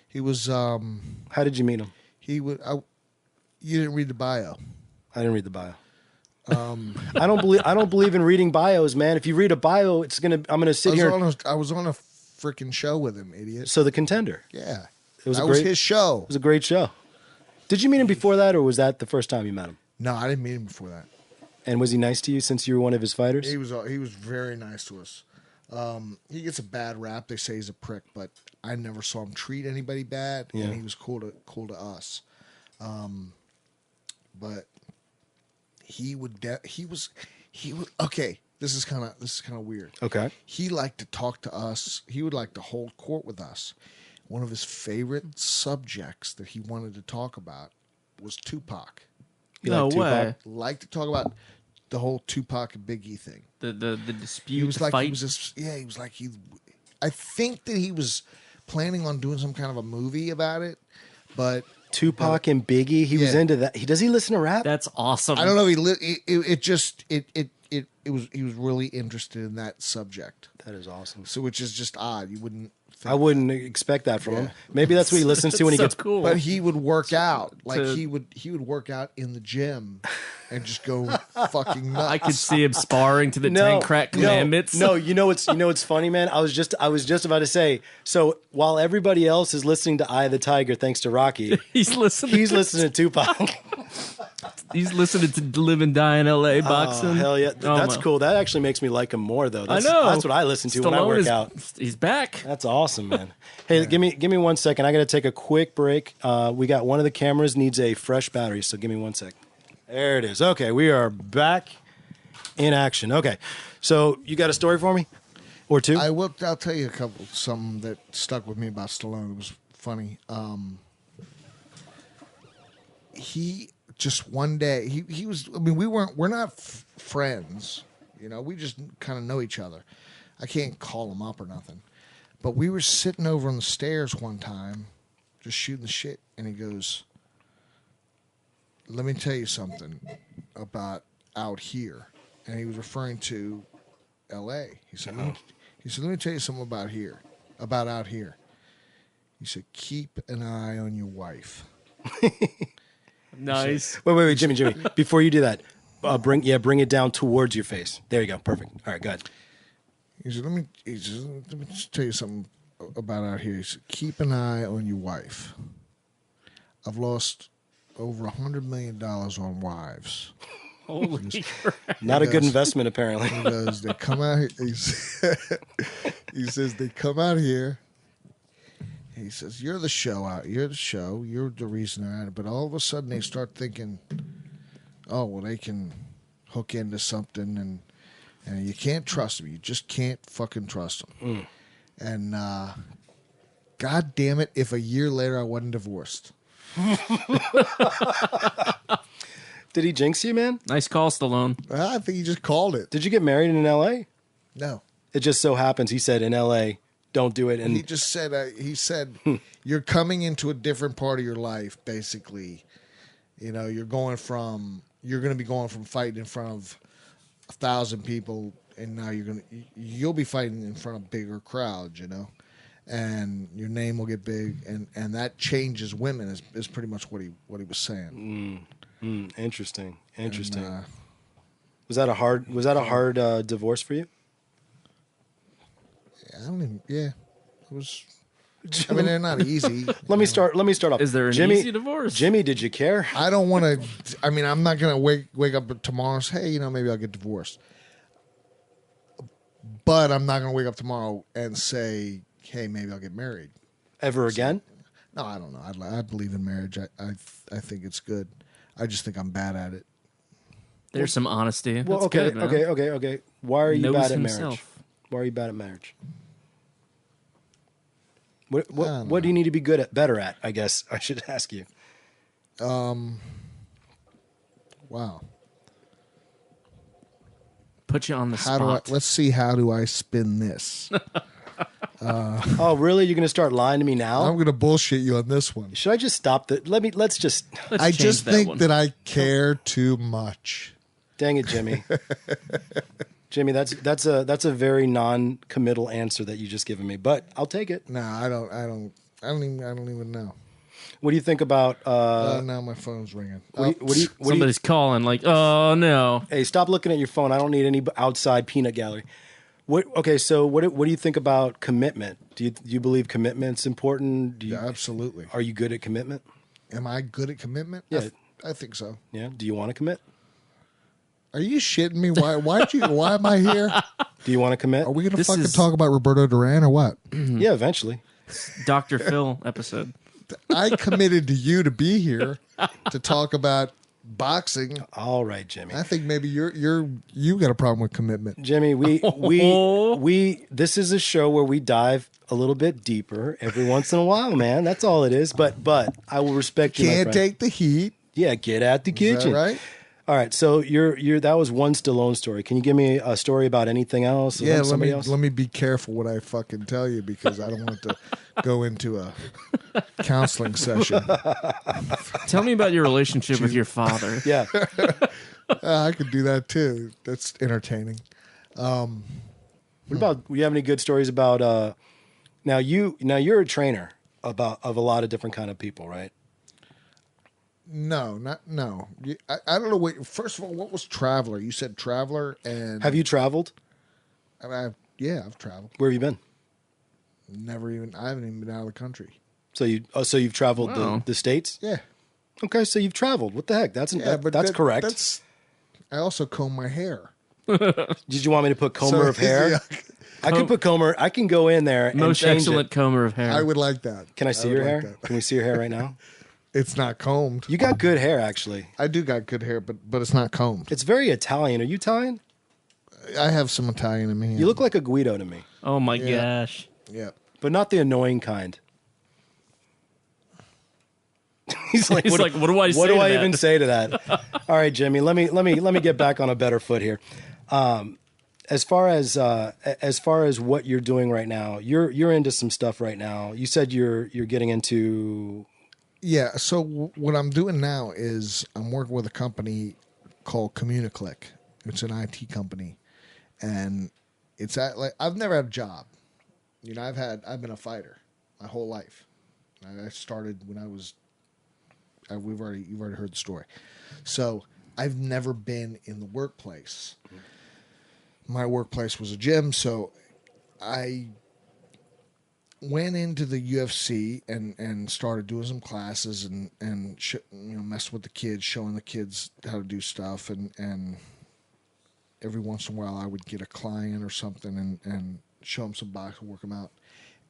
He was,
How did you meet him?
you didn't read the bio.
I didn't read the bio. I don't believe in reading bios, man. If you read a bio, I'm gonna sit here.
I was on a freaking show with him, idiot.
So the Contender.
Yeah.
It was
that
a
was
great.
his show.
It was a great show. Did you meet him before that, or was that the first time you met him?
No, I didn't meet him before that.
And was he nice to you since you were one of his fighters?
He was very nice to us. He gets a bad rap. They say he's a prick, but I never saw him treat anybody bad,
Yeah.
and he was cool to us. But he would okay. This is kind of weird.
Okay.
He liked to talk to us. He would like to hold court with us. One of his favorite subjects that he wanted to talk about was Tupac.
You
No
like
way.
Tupac?
Liked to talk about the whole Tupac and Biggie thing.
The dispute.
He was like,
fight.
I think that he was planning on doing some kind of a movie about it, but
Tupac and Biggie. He was
Yeah.
into that. Does he listen to rap?
That's awesome.
I don't know. He was really interested in that subject.
That is awesome.
So, which is just odd. You wouldn't.
I wouldn't expect that from him. Maybe that's what he listens to when he
so
gets.
cool.
But he would work out. Like
to-
he would work out in the gym and just go fucking nuts.
I could see him sparring to the 10 crack commandments.
No, you know what's funny, man? I was just about to say. So while everybody else is listening to "Eye of the Tiger" thanks to Rocky,
He's listening.
he's listening to Tupac.
He's listening to Live and Die in L.A. boxing.
Oh, hell yeah,
Oh,
that's
my-
cool. That actually makes me like him more, though.
I know.
That's what I listen to when I
Stallone
work
is-
out.
He's back.
That's awesome, man. Hey, give me 1 second. I got to take a quick break. We got one of the cameras needs a fresh battery, so give me 1 sec. There it is. Okay, we are back in action. Okay, so you got a story for me, or two?
I'll tell you something that stuck with me about Stallone. It was funny. just one day he was. I mean, we're not friends. You know, we just kind of know each other. I can't call him up or nothing. But we were sitting over on the stairs one time, just shooting the shit, and he goes, "Let me tell you something about out here," and he was referring to L.A. He said, "Let me tell you something about out here." He said, "Keep an eye on your wife."
Nice.
Wait, Jimmy. Before you do that, bring it down towards your face. There you go. Perfect. All right, go ahead.
He said, let me just tell you something about out here. He said, keep an eye on your wife. I've lost over $100 million on wives.
Holy crap.
Not a good investment, apparently.
He goes, they come out here. He says, they come out here. He says, you're the show. You're the reason they're at it. But all of a sudden they start thinking, oh, well, they can hook into something and you can't trust them. You just can't fucking trust them. And God damn it, if a year later I wasn't divorced.
Did he jinx you, man?
Nice call, Stallone.
Well, I think he just called it.
Did you get married in L.A.?
No.
It just so happens he said in L.A., don't do it. And
He just said, you're coming into a different part of your life, basically. You know, you're going to be going from fighting in front of 1,000 people, and now you'll be fighting in front of bigger crowds, you know, and your name will get big, and that changes women is pretty much what he was saying.
Interesting.
And,
Was that a hard divorce for you?
It was. I mean, they're not easy.
Let me start off.
Is there an
Jimmy,
easy divorce?
Jimmy, did you care?
I don't want to. I mean, I'm not going to wake up tomorrow and say, hey, you know, maybe I'll get divorced. But I'm not going to wake up tomorrow and say, hey, maybe I'll get married.
Ever again?
No, I don't know. I believe in marriage. I think it's good. I just think I'm bad at it.
There's some honesty.
Well,
That's
okay,
good, man.
okay. Why are you
Knows
bad at
himself.
marriage? Why are you bad at marriage? What do you need to be better at? I guess I should ask you.
Wow.
Put you on the spot.
Let's see, how do I spin this?
Oh, really? You're going to start lying to me now?
I'm going to bullshit you on this one.
Should I just stop that? Let's just.
Let's
I
change
just think
one.
that I care too much.
Dang it, Jimmy. Jimmy, that's a very non-committal answer that you just given me, but I'll take it.
No, I don't even know.
What do you think about?
Now my phone's ringing.
Somebody's calling like, oh no.
Hey, stop looking at your phone. I don't need any outside peanut gallery. Okay, so what do you think about commitment? Do you believe commitment's important?
Yeah, absolutely.
Are you good at commitment?
Am I good at commitment?
Yeah.
I think so.
Yeah. Do you want to commit?
Are you shitting me? Why am I here?
Do you want to commit?
Are we going to
This
fucking
is-
talk about Roberto Duran or what?
Yeah, eventually.
Dr. Phil episode.
I committed to you to be here to talk about boxing.
All right, Jimmy.
I think maybe you got a problem with commitment.
Jimmy, we this is a show where we dive a little bit deeper every once in a while, man. That's all it is. But I will respect you. my
Can't
friend.
take the heat.
Yeah, get at the
Is
kitchen.
that right?
All right, so that was one Stallone story. Can you give me a story about anything else?
Yeah,
Somebody else?
let me be careful what I fucking tell you because I don't want to go into a counseling session.
Tell me about your relationship with your father.
Yeah.
I could do that too. That's entertaining.
What about? You have any good stories about? Now you're a trainer of a lot of different kind of people, right?
No. I don't know. Wait, first of all, what was Traveler? You said Traveler, and
Have you traveled?
I've traveled.
Where have you been?
I haven't even been out of the country.
So you've traveled
Wow.
the states?
Yeah,
Okay, so you've traveled. What the heck? That's
but
correct.
I also comb my hair.
Did you want me to put comber
So,
of hair?
yeah,
I can put comber. I can go in there and
Most
change
excellent
it.
comber of hair.
I would like that.
Can I see
would
your
like
hair?
that.
Can we see your hair right now?
It's not combed.
You got good hair, actually.
I do got good hair, but it's not combed.
It's very Italian. Are you Italian?
I have some Italian in me.
You look like a Guido to me,
Oh my
Yeah.
gosh.
Yeah.
but not the annoying kind. He's like,
He's like, what do I say
What do
to
I
that?
even say to that? All right, Jimmy, let me get back on a better foot here. As far as what you're doing right now, you're into some stuff right now. You said you're getting into.
Yeah. So what I'm doing now is I'm working with a company called CommuniClick. It's an IT company, and it's I've never had a job. You know, I've been a fighter my whole life. I started when I was. You've already heard the story. So I've never been in the workplace. My workplace was a gym, so I went into the UFC and started doing some classes and messed with the kids, showing the kids how to do stuff, and every once in a while I would get a client or something and show them some boxing, work them out.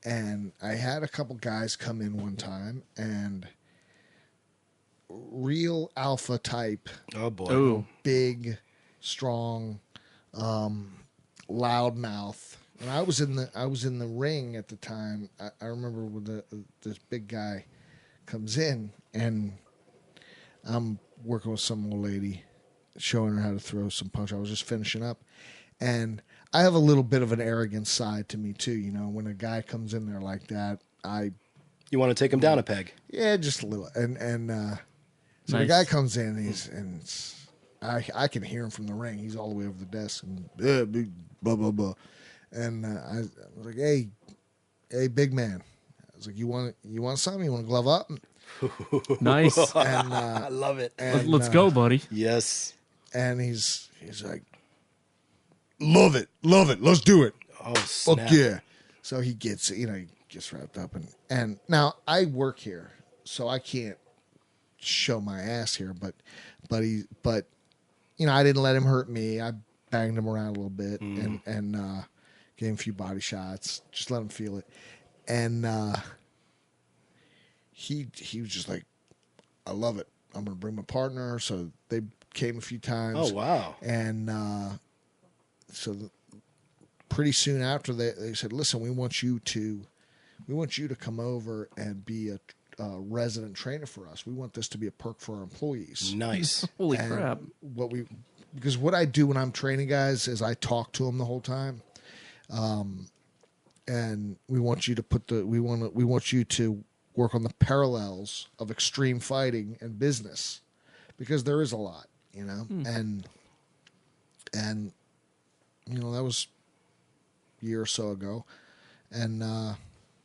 And I had a couple guys come in one time and real alpha type.
Oh boy!
Ooh.
Big, strong, loud mouth. And I was in the ring at the time. I remember when this big guy comes in, and I'm working with some old lady, showing her how to throw some punch. I was just finishing up, and I have a little bit of an arrogant side to me too. You know, when a guy comes in there like that,
You want to take him down a peg?
yeah, just a little. And so the
Nice.
guy comes in, I can hear him from the ring. He's all the way over the desk, and big blah blah blah. And I was like, hey, big man. I was like, you want something? You want to glove up?
Nice.
And
I love it.
Let's go, buddy.
Yes.
And he's like, love it, let's do it.
Oh
Fuck
snap!
yeah! So he gets he gets wrapped up, and now I work here, so I can't show my ass here, but I didn't let him hurt me. I banged him around a little bit and gave him a few body shots, just let him feel it. And he was just like, I love it. I'm gonna bring my partner. So they came a few times.
Oh wow!
And pretty soon after they said, listen, we want you to come over and be a resident trainer for us. We want this to be a perk for our employees.
Nice.
Holy
And
crap.
Because what I do when I'm training guys is I talk to them the whole time, and we want you to we want you to work on the parallels of extreme fighting and business, because there is a lot, and that was a year or so ago, and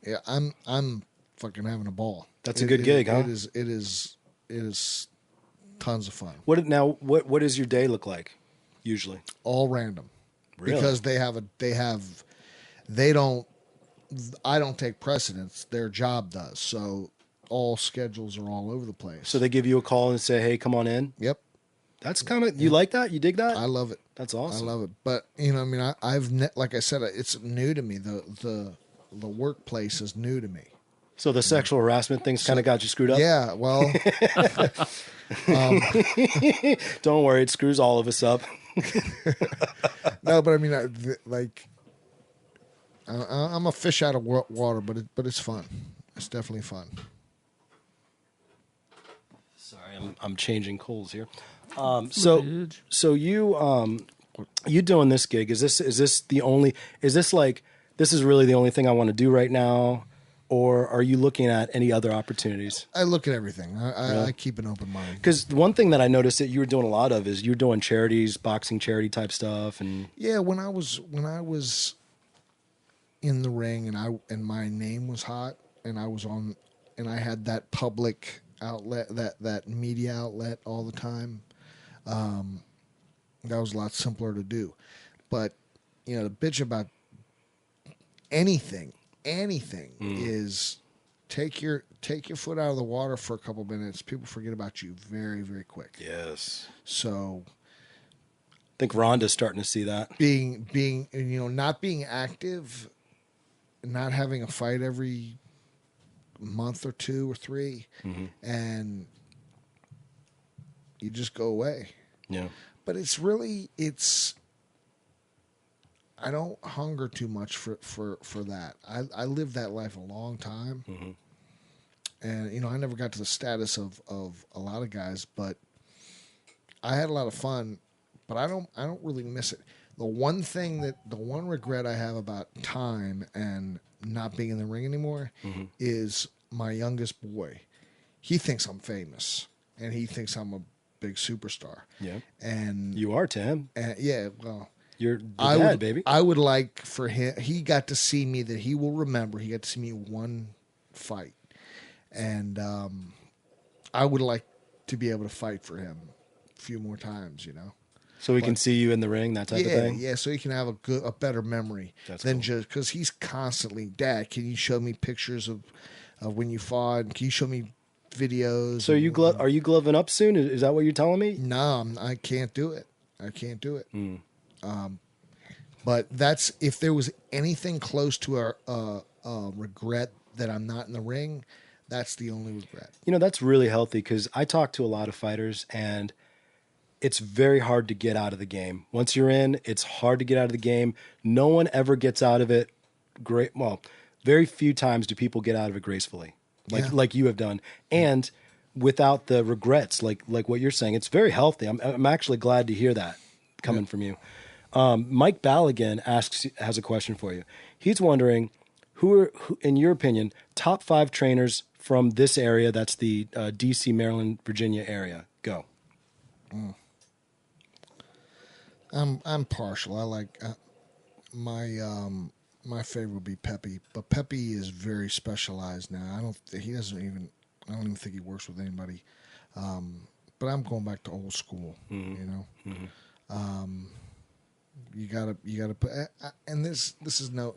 yeah, I'm fucking having a ball.
That's a good gig, huh?
It is tons of fun.
What does your day look like usually?
All random.
Really?
Because I don't take precedence. Their job does. So all schedules are all over the place.
So they give you a call and say, "Hey, come on in."
Yep.
That's kind of you like that? You dig that?
I love it.
That's awesome.
I love it. But I've like I said, it's new to me. The workplace is new to me.
So the sexual harassment things kind of got you screwed up?
Yeah, well,
Don't worry, it screws all of us up.
no, but I'm a fish out of water, but it's fun. It's definitely fun.
Sorry, I'm changing coals here. So you doing this gig? Is this really the only thing I want to do right now? Or are you looking at any other opportunities?
I look at everything. I keep an open mind.
Because one thing that I noticed that you were doing a lot of is you're doing charities, boxing charity type stuff, and
yeah, when I was in the ring and my name was hot and I had that public outlet, that media outlet all the time, that was a lot simpler to do. But the bitch about anything is take your foot out of the water for a couple minutes. People forget about you very, very quick.
yes,
So
I think Rhonda's starting to see that.
being not being active, not having a fight every month or 2 or 3, and you just go away.
Yeah,
But I don't hunger too much for that. I lived that life a long time, And I never got to the status of a lot of guys, but I had a lot of fun. But I don't really miss it. The one regret I have about time and not being in the ring anymore is my youngest boy. He thinks I'm famous, and he thinks I'm a big superstar.
Yeah.
And
You are to him.
yeah, well,
You're the dad, baby.
I would like for him. He got to see me that he will remember. He got to see me one fight, and I would like to be able to fight for him a few more times.
So we can see you in the ring, that type of thing?
Yeah, so he can have a better memory than just because he's constantly, Dad, can you show me pictures of when you fought? Can you show me videos?
So are you gloving up soon? Is that what you're telling me?
No, I can't do it. But that's, if there was anything close to a regret that I'm not in the ring, that's the only regret.
That's really healthy because I talk to a lot of fighters and it's very hard to get out of the game. Once you're in, it's hard to get out of the game. No one ever gets out of it great. Well, very few times do people get out of it gracefully, like you have done, and without the regrets, like what you're saying. It's very healthy. I'm actually glad to hear that coming from you. Mike Ballaghan has a question for you. He's wondering who, in your opinion, top 5 trainers from this area. That's the D.C., Maryland, Virginia area. Go.
I'm partial. I like my favorite would be Pepe, but Pepe is very specialized now. I don't even think he works with anybody. But I'm going back to old school. You gotta put, and this is no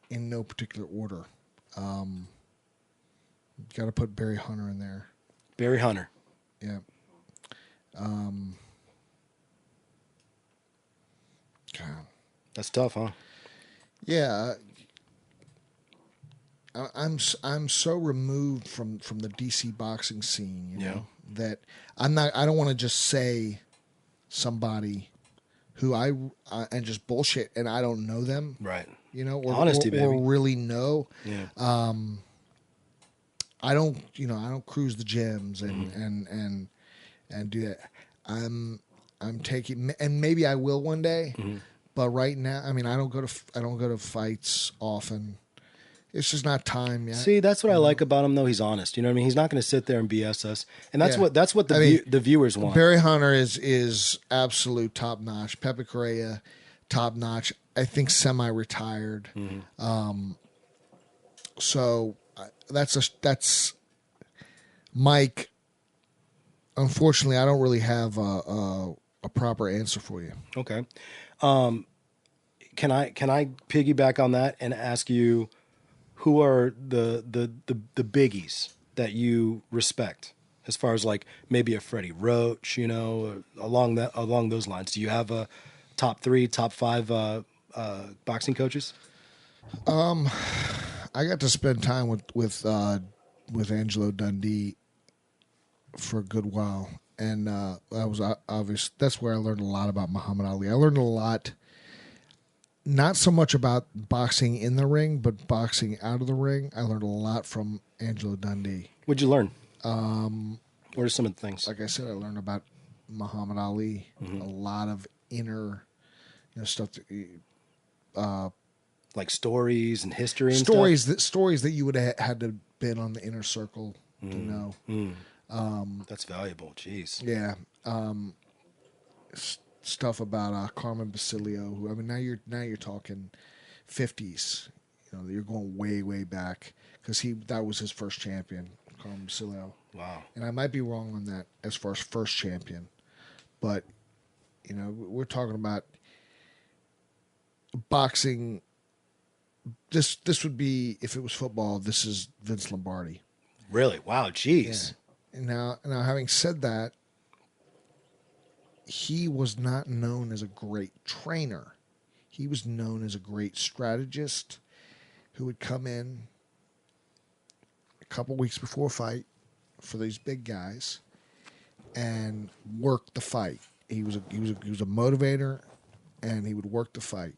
in no particular order. You gotta put Barry Hunter in there.
Barry Hunter.
Yeah. God.
That's tough, huh?
Yeah. I'm so removed from the DC boxing scene, that I don't want to just say somebody who and just bullshit and I don't know them.
Right.
Or
honesty, baby.
Or really know.
Yeah.
I don't cruise the gyms and do that. I'm taking, and maybe I will one day, but right now, I don't go to fights often. It's just not time yet.
See, that's what I like about him, though. He's honest. You know what I mean? He's not going to sit there and BS us, and that's what the viewers want.
Barry Hunter is absolute top notch. Pepe Correa, top notch. I think semi-retired. So that's Mike. Unfortunately, I don't really have a proper answer for you.
Okay. Can I piggyback on that and ask you who are the biggies that you respect as far as like maybe a Freddie Roach, along those lines? Do you have a top 3, top 5 boxing coaches?
I got to spend time with Angelo Dundee for a good while, and that was obvious. That's where I learned a lot about Muhammad Ali. I learned a lot, not so much about boxing in the ring, but boxing out of the ring. I learned a lot from Angelo Dundee.
What'd you learn? What are some of the things?
Like I said, I learned about Muhammad Ali, a lot of inner, stuff that,
like stories and history and
stories that you would have had to been on the inner circle to know.
That's valuable. Jeez.
Yeah. Stuff about Carmen Basilio, who now you're talking 50s. You're going way back because that was his first champion, Carmen Basilio.
Wow. And
I might be wrong on that as far as first champion, but we're talking about boxing. This would be, if it was football, this is Vince Lombardi.
Really? Wow. Jeez.
Yeah. Now, having said that, he was not known as a great trainer. He was known as a great strategist who would come in a couple weeks before a fight for these big guys and work the fight. He was a motivator, and he would work the fight.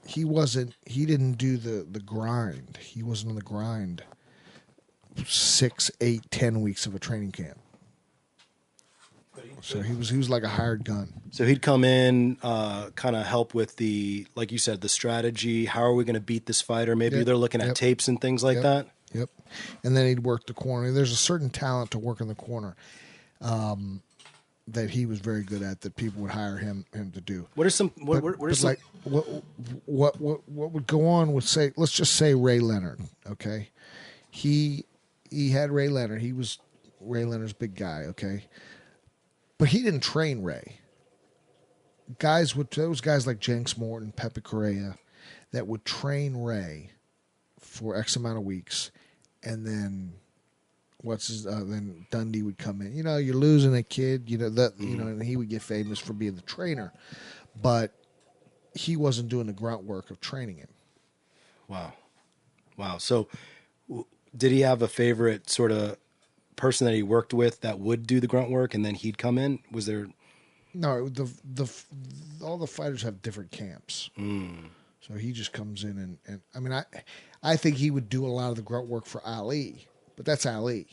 He didn't do the grind. He wasn't on the grind 6, 8, 10 weeks of a training camp. So he was like a hired gun.
So he'd come in, kind of help with the, like you said, the strategy. How are we going to beat this fighter? Maybe they're looking at tapes and things like that.
Yep. And then he'd work the corner. There's a certain talent to work in the corner that he was very good at, that people would hire him to do.
What are some? What are some?
Like what would go on with, say, let's just say Ray Leonard. Okay, he had Ray Leonard. He was Ray Leonard's big guy. Okay, but he didn't train Ray. Those guys like Jenks Morton, Pepe Correa, that would train Ray for X amount of weeks, and then then Dundee would come in. You know, you're losing a kid. You know that. You know, and he would get famous for being the trainer, but he wasn't doing the grunt work of training him.
Wow. So, did he have a favorite sort of person that he worked with that would do the grunt work, and then he'd come in? Was there?
No, all the fighters have different camps. So he just comes in and I mean, I think he would do a lot of the grunt work for Ali, but that's Ali.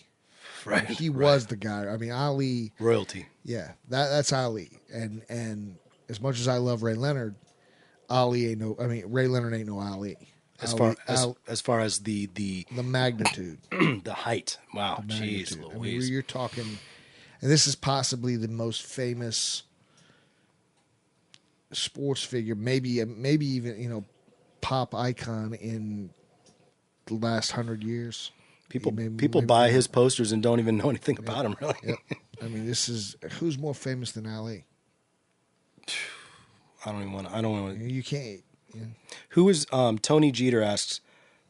Right.
He was the guy. I mean, Ali.
Royalty.
Yeah, that's Ali. And as much as I love Ray Leonard, Ray Leonard ain't no Ali.
As far as the
magnitude.
The height. Wow. Jeez Louise.
I mean, you're talking, and this is possibly the most famous sports figure, maybe even, pop icon in the last 100 years.
People buy his posters and don't even know anything about him, really.
Yep. I mean, who's more famous than Ali?
I don't want to.
You can't. Yeah.
Who is Tony Jeter asks,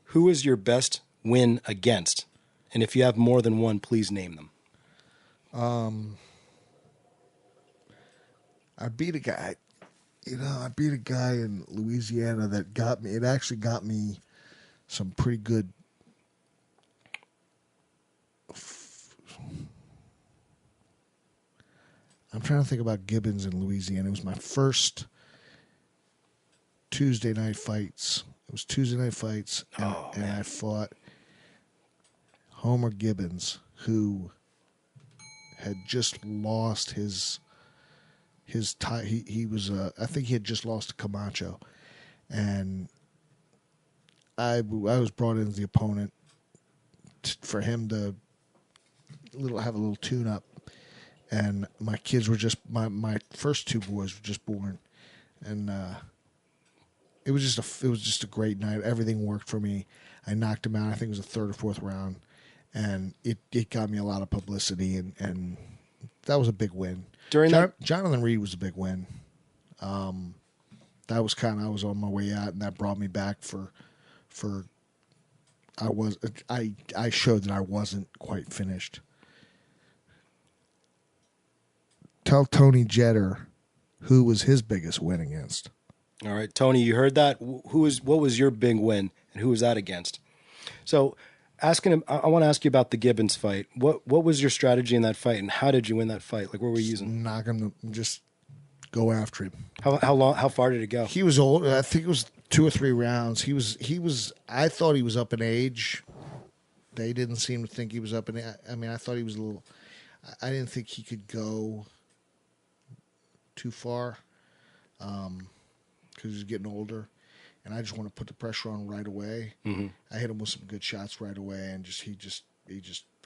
who is your best win against? And if you have more than one, please name them.
I beat a guy. I beat a guy in Louisiana that got me. It actually got me some pretty good. I'm trying to think about Gibbons in Louisiana. It was my first Tuesday night fights. It was Tuesday night fights, and I fought Homer Gibbons, who had just lost his tie. He was I think he had just lost to Camacho, and I was brought in as the opponent for him to have a little tune up, and my kids were just my first two boys were just born, and it was just a great night. Everything worked for me. I knocked him out. I think it was the third or fourth round, and it got me a lot of publicity, and that was a big win. Jonathan Reed was a big win. That was I was on my way out, and that brought me back for I showed that I wasn't quite finished. Tell Tony Jeter who was his biggest win against.
All right, Tony, you heard that. What was your big win, and who was that against? So, asking him, I want to ask you about the Gibbons fight. What was your strategy in that fight, and how did you win that fight? Like, what were you using?
Knock him, just go after him.
How long? How far did it go?
He was old. I think it was 2 or 3 rounds. He was. I thought he was up in age. They didn't seem to think he was up in. I mean, I thought he was a little. I didn't think he could go too far, because he's getting older, and I just want to put the pressure on right away. Mm-hmm. I hit him with some good shots right away, and he just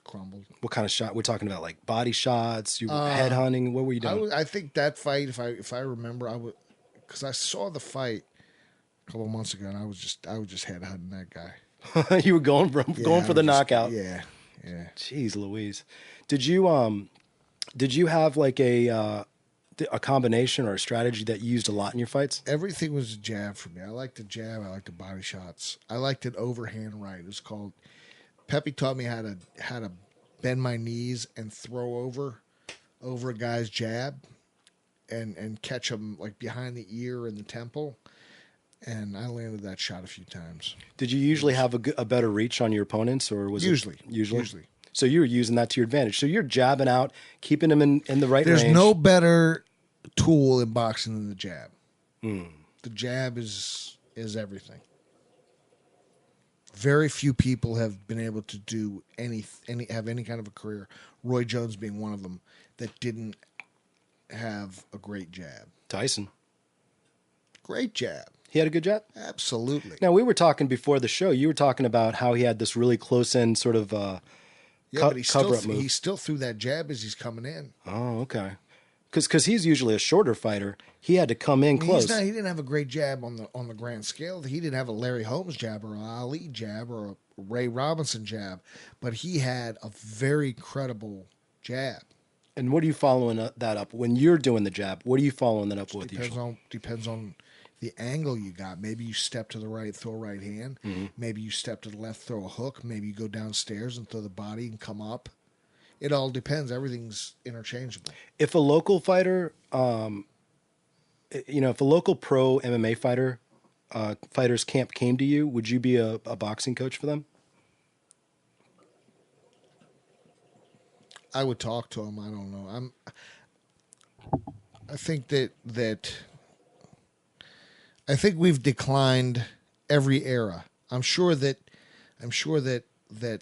crumbled.
What kind of shot? We're talking about, like body shots, you head hunting. What were you doing?
I think that fight, if I remember, I would, because I saw the fight a couple of months ago, and I was just head hunting that guy.
You were going for the knockout.
Yeah.
Jeez Louise, did you have like a combination or a strategy that you used a lot in your fights?
Everything was a jab for me. I liked the jab. I liked the body shots. I liked an overhand right. It was called. Pepe taught me how to bend my knees and throw over a guy's jab, and catch him like behind the ear and the temple. And I landed that shot a few times.
Did you usually have a better reach on your opponents, or was
usually?
So you were using that to your advantage. So you're jabbing out, keeping them in the right range.
There's no better tool in boxing than the jab. The jab is everything. Very few people have been able to do have any kind of a career, Roy Jones being one of them, that didn't have a great jab.
Tyson.
Great jab.
He had a good jab?
Absolutely.
Now, we were talking before the show. You were talking about how he had this really close-in sort of
but he
cover-up move.
He still threw that jab as he's coming in.
Oh, okay. Because he's usually a shorter fighter. He had to come in close.
He didn't have a great jab on the grand scale. He didn't have a Larry Holmes jab or an Ali jab or a Ray Robinson jab, but he had a very credible jab.
And what are you following that up? When you're doing the jab, what are you following that up with?
Depends on the angle you got. Maybe you step to the right, throw a right hand. Mm-hmm. Maybe you step to the left, throw a hook. Maybe you go downstairs and throw the body and come up. It all depends. Everything's interchangeable.
If a local fighter, if a local pro MMA fighter, fighters camp came to you, would you be a boxing coach for them?
I would talk to him. I don't know. I think that we've declined every era. I'm sure that the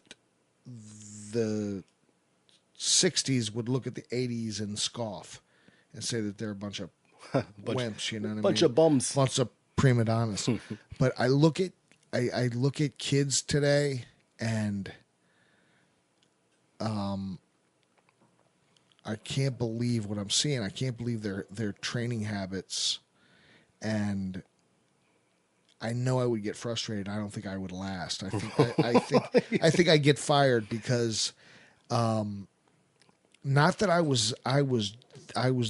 60s would look at the 80s and scoff and say that they're a bunch of wimps, you know what I mean?
Bunch of bums.
Bunch of prima donnas. But I look at kids today and I can't believe what I'm seeing. I can't believe their training habits, and I know I would get frustrated. I don't think I would last. I think I get fired because, not that I was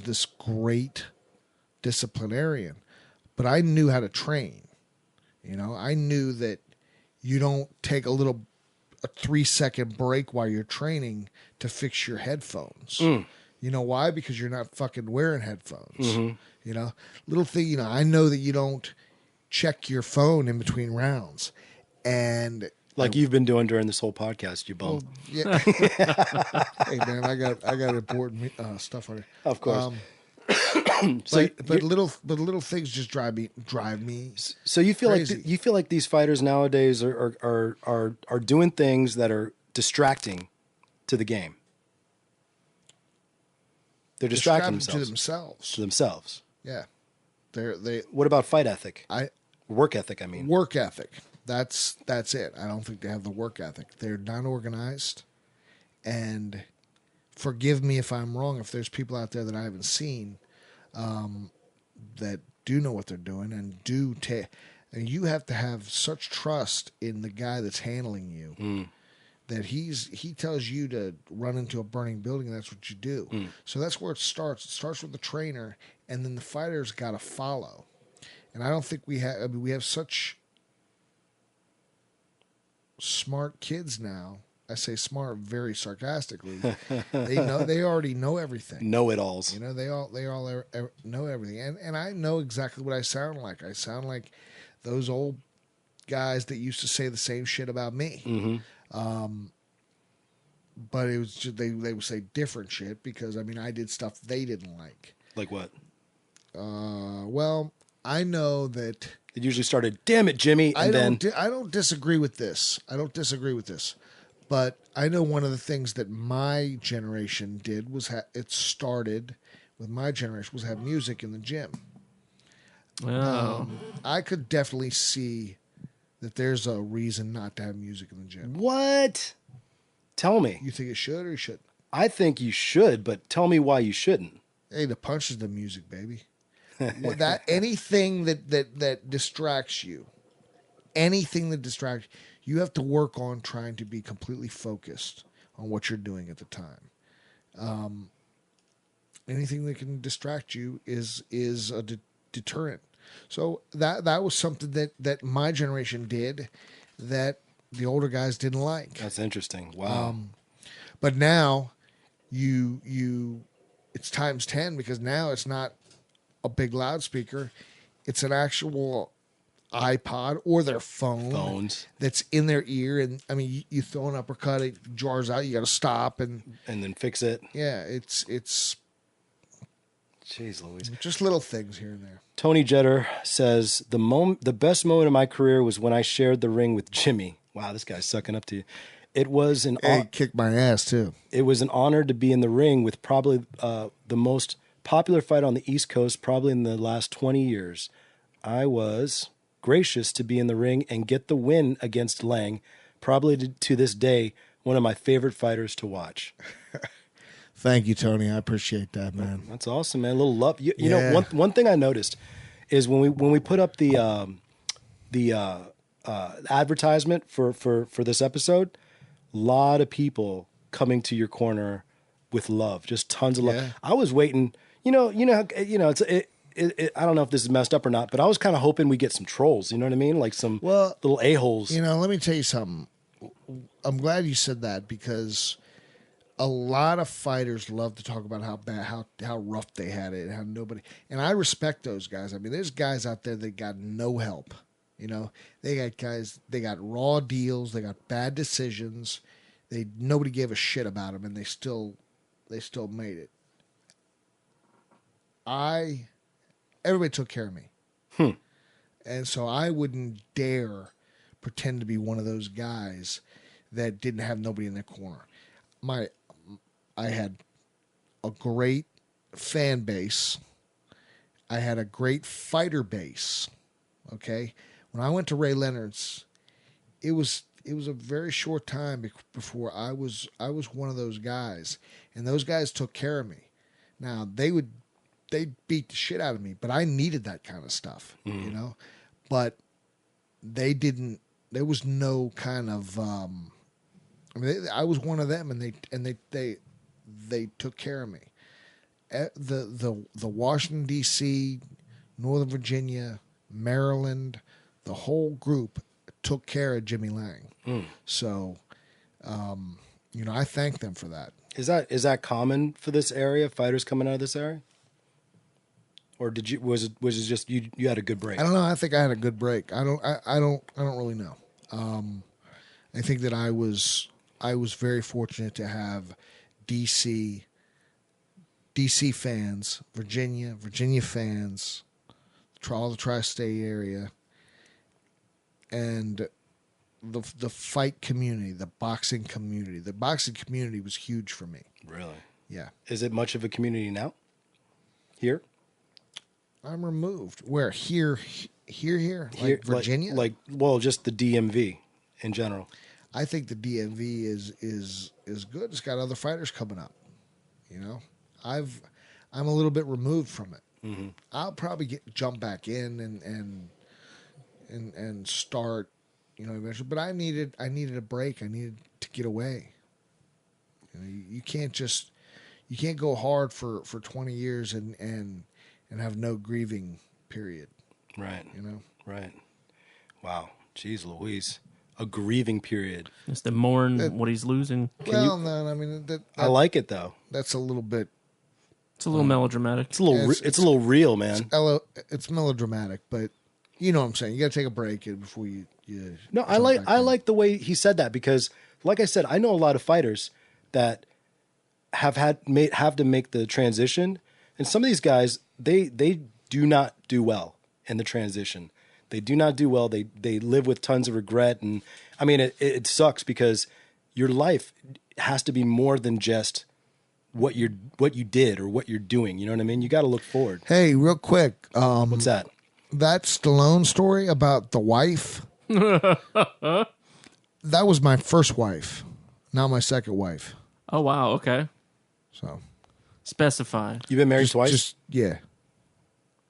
this great disciplinarian, but I knew how to train. You know, I knew that you don't take a 3-second break while you're training to fix your headphones. You know why? Because you're not fucking wearing headphones. Mm-hmm. You know, little thing, you know, I know that you don't check your phone in between rounds. And
like you've been doing during this whole podcast, you bum.
Well, yeah. Hey man, I got important stuff on it.
Of course.
But little things just drive me.
So you feel
crazy.
like these fighters nowadays are doing things that are distracting to the game. They're distracting themselves. To themselves.
Yeah.
What about fight ethic? Work ethic, I mean.
Work ethic. That's it. I don't think they have the work ethic. They're not organized. And forgive me if I'm wrong, if there's people out there that I haven't seen that do know what they're doing and do and you have to have such trust in the guy that's handling you that he tells you to run into a burning building and that's what you do. So that's where it starts. It starts with the trainer and then the fighter's got to follow. And I don't think we have such smart kids now. I say smart very sarcastically. They already know everything.
Know-it-alls.
You know, they all know everything. And I know exactly what I sound like. I sound like those old guys that used to say the same shit about me. Mm-hmm. But it was just, they would say different shit because I did stuff they didn't like.
Like what?
Well, I know that
it usually started, damn it, Jimmy, and
I don't disagree with this. But I know one of the things that my generation did was it started with my generation was have music in the gym.
Oh.
I could definitely see that there's a reason not to have music in the gym.
What? Tell me.
You think it should or you shouldn't?
I think you should, but tell me why you shouldn't.
Hey, the punch is the music, baby. Anything that distracts you, you have to work on trying to be completely focused on what you're doing at the time. Anything that can distract you is a deterrent. So that was something that my generation did that the older guys didn't like.
That's interesting. Wow.
But now it's times 10 because now it's not a big loudspeaker. It's an actual iPod or their phones that's in their ear. And you throw an uppercut, it jars out. You got to stop and
then fix it.
Yeah, it's
Jeez Louise.
Just little things here and there.
Tony Jetter says, the best moment of my career was when I shared the ring with Jimmy. Wow, this guy's sucking up to you. It was
He kicked my ass, too.
It was an honor to be in the ring with probably the most popular fight on the East Coast, probably in the last 20 years. I was gracious to be in the ring and get the win against Lange, probably to this day, one of my favorite fighters to watch.
Thank you, Tony. I appreciate that, man.
That's awesome, man. A little love. You know, one thing I noticed is when we put up the advertisement for this episode, a lot of people coming to your corner with love, just tons of love.
Yeah.
I was waiting. I don't know if this is messed up or not, but I was kind of hoping we get some trolls. You know what I mean? Like some little a-holes.
Let me tell you something. I'm glad you said that because a lot of fighters love to talk about how bad, how rough they had it, how nobody. And I respect those guys. I mean, there's guys out there that got no help. They got guys. They got raw deals. They got bad decisions. Nobody gave a shit about them, and they still made it. Everybody took care of me, and so I wouldn't dare pretend to be one of those guys that didn't have nobody in their corner. I had a great fan base. I had a great fighter base. Okay. When I went to Ray Leonard's, it was a very short time before I was one of those guys, and those guys took care of me. Now they beat the shit out of me, but I needed that kind of stuff, But they didn't. There was no kind of. I was one of them, and they took care of me. The Washington D.C., Northern Virginia, Maryland. The whole group took care of Jimmy Lange. So, I thank them for that.
Is that common for this area? Fighters coming out of this area, or was it just you had a good break?
I don't know. I think I had a good break. I don't really know. I think that I was very fortunate to have DC fans, Virginia fans, all the tri-state area. And the fight community, the boxing community. The boxing community was huge for me.
Really?
Yeah.
Is it much of a community now? Here?
I'm removed. Where? Here? Like Virginia?
Just the DMV in general.
I think the DMV is good. It's got other fighters coming up. I'm a little bit removed from it. Mm-hmm. I'll probably jump back in and start, eventually. But I needed a break. I needed to get away. You can't go hard for 20 years and have no grieving period.
Right. Right. Wow. Jeez Louise. A grieving period.
Just to mourn what he's losing.
I like it though.
That's a little bit.
It's a little melodramatic.
It's a little real, man.
It's melodramatic, but you know what I'm saying. You got to take a break before you.
No, I like the way he said that because, like I said, I know a lot of fighters that have to make the transition, and some of these guys they do not do well in the transition. They do not do well. They live with tons of regret, and I mean it sucks because your life has to be more than just what you did or what you're doing. You know what I mean? You got to look forward.
Hey, real quick,
what's that?
That Stallone story about the wife. That was my first wife, not my second wife.
Oh wow, okay.
So
specify.
You've been married twice?
Yeah.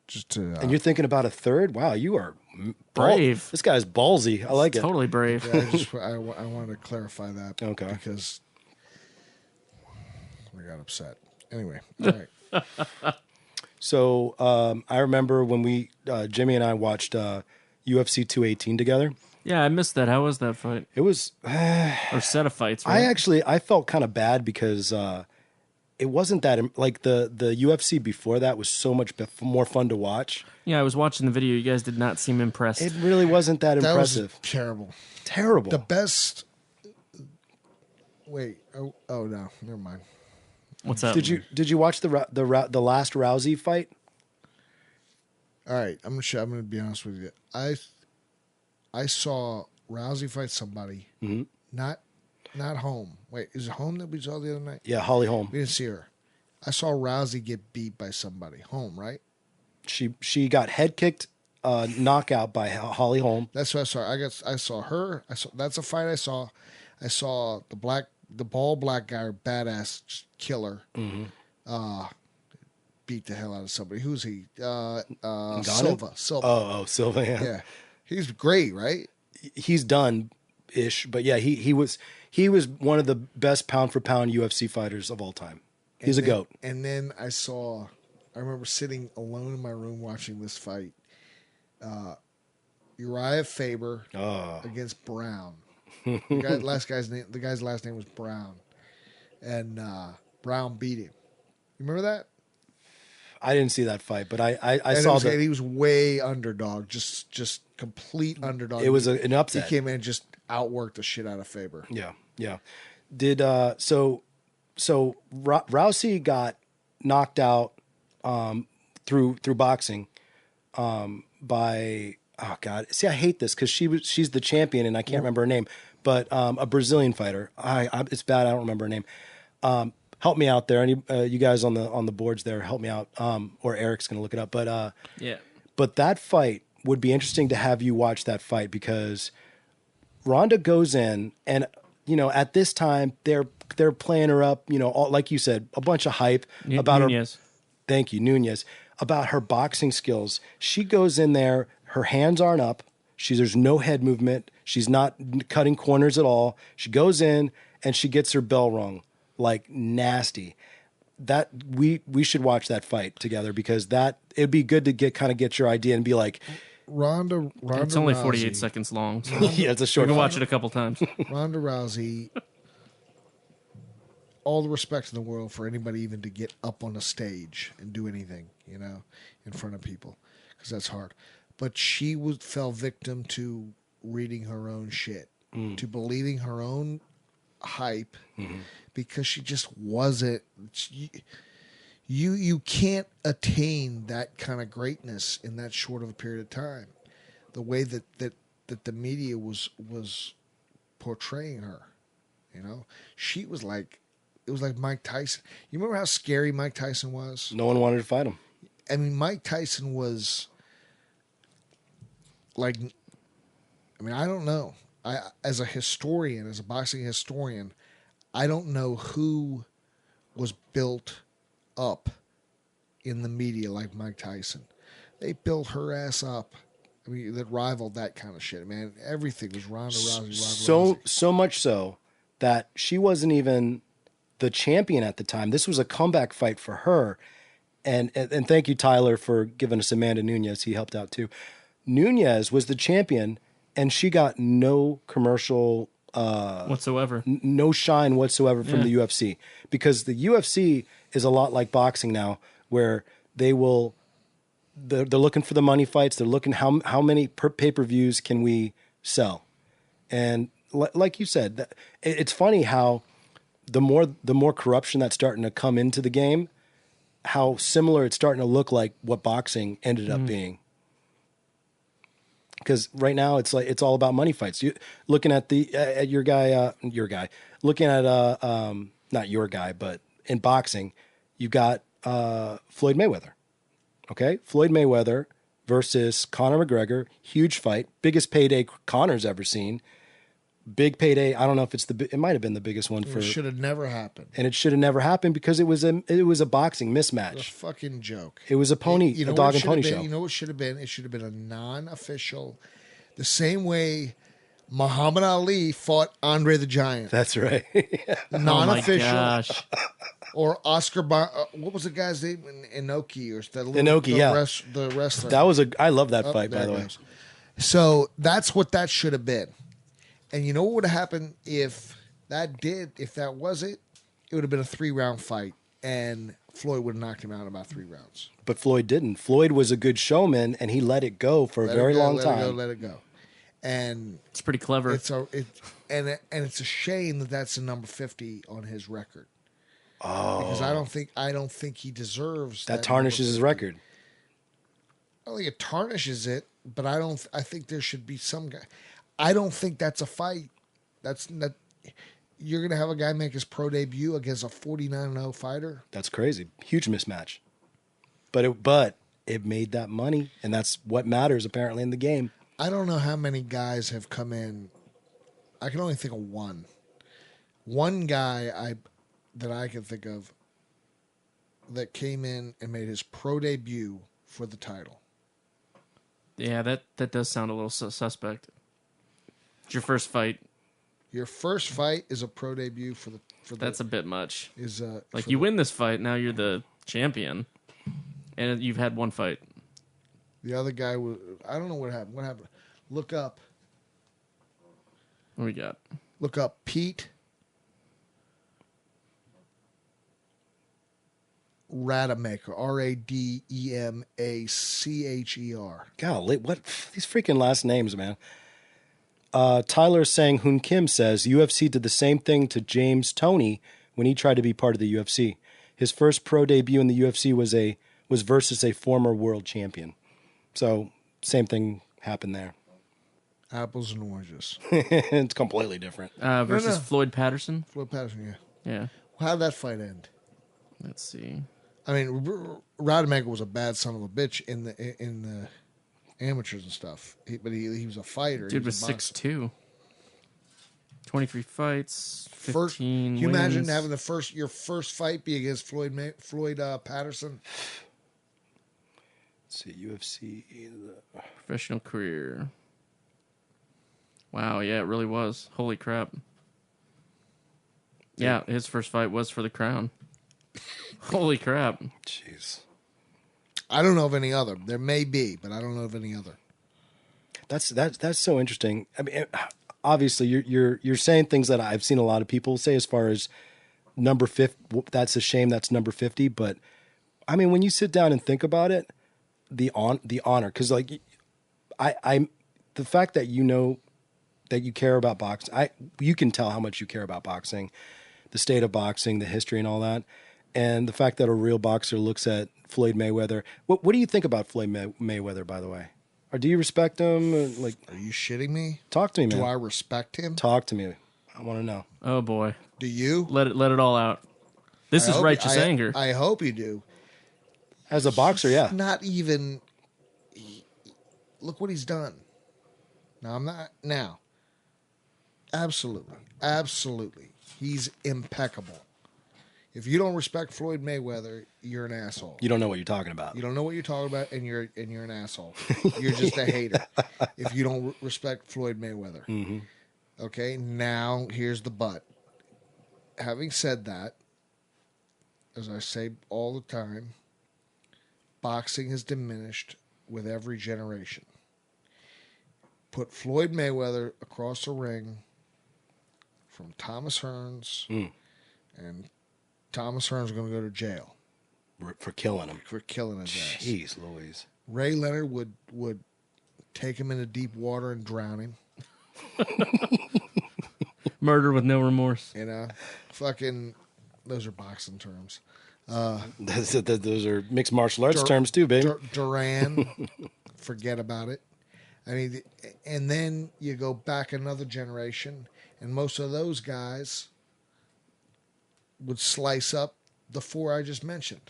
Just to.
And you're thinking about a third? Wow, you are
brave.
This guy's ballsy. I like it.
Totally brave.
Yeah, I wanted to clarify that.
Okay.
Because I got upset. Anyway, all right.
So I remember when Jimmy and I watched UFC 218 together.
Yeah, I missed that. How was that fight?
It was
or set of fights. Right?
I felt kind of bad because it wasn't that like the UFC before that was so much more fun to watch.
Yeah, I was watching the video. You guys did not seem impressed.
It really wasn't that impressive.
Was terrible.
Terrible.
The best. Wait. Oh no. Never mind.
What's up?
Did you watch the last Rousey fight?
All right, I'm gonna be honest with you. I saw Rousey fight somebody.
Mm-hmm.
Not Home. Wait, is it Home that we saw the other night?
Yeah, Holly Holm.
We didn't see her. I saw Rousey get beat by somebody. Home, right?
She got head kicked, knockout by Holly Holm.
That's what I saw. I saw her. That's a fight I saw. I saw the bald black guy, badass killer, beat the hell out of somebody. Who's he? Silva.
Oh, Silva. Yeah.
Yeah, he's great, right?
He's done-ish, but yeah, he was one of the best pound for pound UFC fighters of all time. He's a goat.
And then I remember sitting alone in my room watching this fight. Uriah Faber against Brown. The guy's last name was Brown, and Brown beat him. You remember that?
I didn't see that fight, but I saw that
he was way underdog, just complete underdog.
It was an upset.
He came in and just outworked the shit out of Faber.
Yeah. Did so Rousey got knocked out through boxing by see, I hate this because she's the champion and I can't remember her name, but a Brazilian fighter. It's bad, I don't remember her name. Help me out there, and you guys on the boards there, help me out. Or Eric's gonna look it up, but
yeah.
But that fight would be interesting to have you watch that fight because Ronda goes in and at this time they're playing her up, like you said, a bunch of hype about
Nunez.
her. Thank you, Nunez, about her boxing skills. She goes in there, her hands aren't up. There's no head movement. She's not cutting corners at all. She goes in and she gets her bell rung like nasty. That we should watch that fight together because it'd be good to get your idea and be like,
Ronda
It's only
Rousey,
48 seconds long. So
yeah, it's a short.
we can watch it a couple times.
Ronda Rousey, all the respect in the world for anybody even to get up on a stage and do anything, in front of people, because that's hard. But she fell victim to reading her own shit, to believing her own hype, because she just wasn't. You can't attain that kind of greatness in that short of a period of time. The way that the media was portraying her, she was like, it was like Mike Tyson. You remember how scary Mike Tyson was?
No one wanted to fight him.
I mean, Mike Tyson was like, I don't know. As a historian, as a boxing historian, I don't know who was built up in the media like Mike Tyson. They built her ass up. That rivaled that kind of shit, man. Everything was Ronda Rousey.
So much so that she wasn't even the champion at the time. This was a comeback fight for her. And thank you, Tyler, for giving us Amanda Nunez. He helped out too. Nunez was the champion, and she got no commercial
whatsoever,
no shine whatsoever from the UFC, because the UFC is a lot like boxing now, where they're looking for the money fights. They're looking how many pay-per-views can we sell, and like you said, it's funny how the more corruption that's starting to come into the game, how similar it's starting to look like what boxing ended up being. Because right now it's all about money fights. You looking at your guy, looking at not your guy, but in boxing, you've got Floyd Mayweather. Okay, Floyd Mayweather versus Conor McGregor, huge fight, biggest payday Conor's ever seen. Big payday. I don't know if it might have been the biggest one
It should have never happened.
And it should have never happened because it was a boxing mismatch.
It was a fucking joke.
It was a dog and pony show.
You know what it should have been? It should have been a non-official, the same way Muhammad Ali fought Andre the Giant.
That's right.
Non-official.
Oh my gosh.
Or Oscar, what was the guy's name? Inoki or the wrestler.
I love that fight, by the way.
So that's what that should have been. And you know what would have happened if that was it? It would have been a 3-round fight, and Floyd would have knocked him out in about 3 rounds.
But Floyd didn't. Floyd was a good showman, and he let it go for a very long time.
Let it go. And
it's pretty clever.
And it's a shame that that's the number 50 on his record. because I don't think he deserves
That tarnishes his record.
I don't think it tarnishes it, but I think there should be some guy. I don't think that's a fight. That's not. You're gonna have a guy make his pro debut against a 49-0 fighter.
That's crazy. Huge mismatch. But it made that money, and that's what matters apparently in the game.
I don't know how many guys have come in. I can only think of one. One guy that I can think of that came in and made his pro debut for the title.
Yeah, that does sound a little suspect. It's your first fight.
Your first fight is a pro debut for the.
That's a bit much.
Like
you win this fight, now you're the champion, and you've had one fight.
The other guy was. I don't know what happened. What happened? Look up.
What we got?
Look up Pete Rademacher. Rademacher.
Golly, what these freaking last names, man. Tyler saying Hoon Kim says UFC did the same thing to James Toney when he tried to be part of the UFC. His first pro debut in the UFC was versus a former world champion. So same thing happened there.
Apples and oranges.
It's completely different.
Versus Floyd Patterson.
Floyd Patterson, yeah.
Yeah.
How'd that fight end?
Let's see.
I mean, Rademacher was a bad son of a bitch in the amateurs and stuff. But he was a fighter.
Dude was 6'2". 23 fights, 15
Can you imagine
wins.
having your first fight be against Floyd Patterson?
Let's see, UFC.
Professional career. Wow, yeah, it really was. Holy crap. Yeah, his first fight was for the crown. Holy crap.
Jeez.
I don't know of any other. There may be, but I don't know of any other.
That's so interesting. I mean, obviously, you're saying things that I've seen a lot of people say as far as number 50. That's a shame. That's number 50. But I mean, when you sit down and think about it, the honor, because like I the fact that you know that you care about boxing, you can tell how much you care about boxing, the state of boxing, the history, and all that, and the fact that a real boxer looks at Floyd Mayweather. What do you think about Floyd Mayweather, by the way? Or do you respect him? Like,
are you shitting me?
Talk to me, man.
Do I respect him?
Talk to me. I want to know.
Oh boy.
Do you?
Let it all out. This is righteous anger.
I hope you do.
As a boxer, yeah.
Not even. Look what he's done. Now I'm not now. Absolutely. He's impeccable. If you don't respect Floyd Mayweather, you're an asshole.
You don't know what you're talking about.
You don't know what you're talking about, and you're an asshole. You're just a hater if you don't respect Floyd Mayweather.
Mm-hmm.
Okay, now here's the but. Having said that, as I say all the time, boxing has diminished with every generation. Put Floyd Mayweather across the ring from Thomas Hearns, and Thomas Hearns is going to go to jail
for killing him.
For killing his ass.
Jeez Louise.
Ray Leonard would take him into deep water and drown him.
Murder with no remorse.
You know, fucking. Those are boxing terms.
Those are mixed martial arts terms too, baby.
Duran, forget about it. I mean, and then you go back another generation, and most of those guys would slice up the four I just mentioned.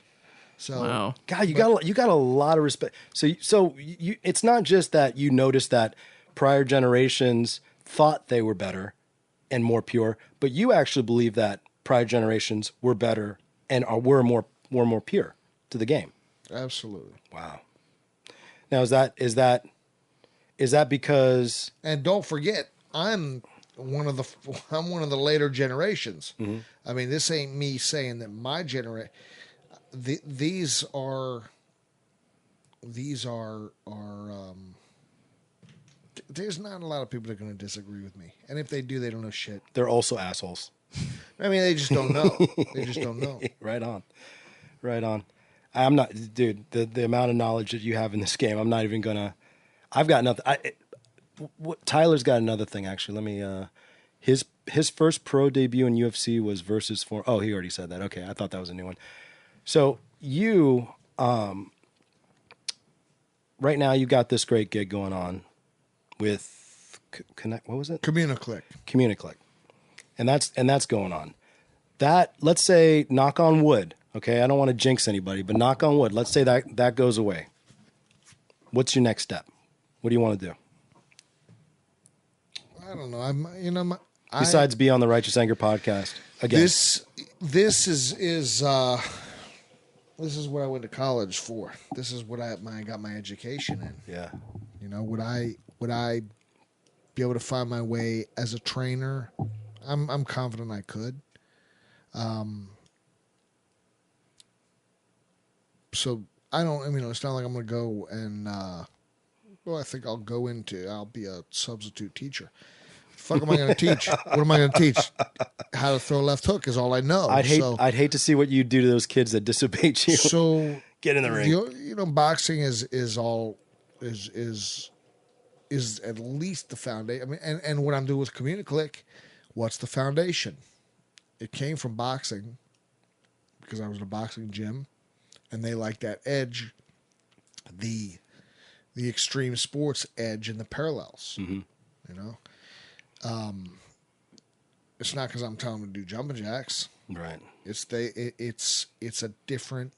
So,
wow.
God, you got a lot of respect. So you, it's not just that you noticed that prior generations thought they were better and more pure, but you actually believe that prior generations were better and were more pure to the game.
Absolutely.
Wow. Now is that because?
And don't forget, I'm one of the later generations.
Mm-hmm.
I mean, this ain't me saying that my generation. These are. There's not a lot of people that are going to disagree with me, and if they do, they don't know shit.
They're also assholes.
I mean, they just don't know. They just don't know.
Right on. I'm not, dude. The amount of knowledge that you have in this game, I'm not even gonna. I've got nothing. Tyler's got another thing actually. Let me. His his first pro debut in UFC was versus for. Oh, he already said that. Okay, I thought that was a new one. So you, right now, you got this great gig going on with Connect. What was it?
Communiclick.
and that's going on. That, let's say, knock on wood. Okay, I don't want to jinx anybody, but knock on wood. Let's say that goes away. What's your next step? What do you want to do?
I don't know.
Besides be on the Righteous Anger podcast again.
This is what I went to college for. This is what I got my education in.
Yeah.
You know, would I be able to find my way as a trainer? I'm confident I could. So it's not like I'm going to go and, I think I'll be a substitute teacher. Fuck am I going to teach? What am I going to teach? How to throw a left hook is all I know.
I'd hate to see what you do to those kids that disobey you.
So
get in the ring.
Boxing is at least the foundation. I mean, and what I'm doing with Communiclick, what's the foundation? It came from boxing because I was in a boxing gym, and they like that edge, the extreme sports edge and the parallels.
Mm-hmm.
You know, it's not because I'm telling them to do jumping jacks.
Right.
It's a different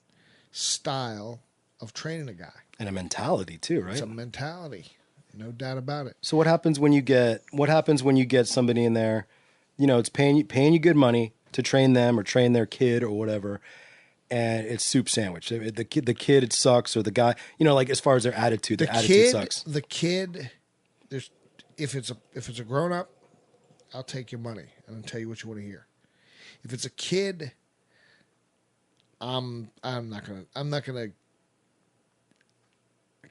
style of training a guy
And a mentality too, right?
It's a mentality, no doubt about it.
So what happens when you get somebody in there, it's paying you good money to train them or train their kid or whatever, and it's soup sandwich. The kid it sucks, or the guy, like as far as their attitude, attitude sucks.
The kid, if it's a grown up, I'll take your money and I'll tell you what you want to hear. If it's a kid, I'm not gonna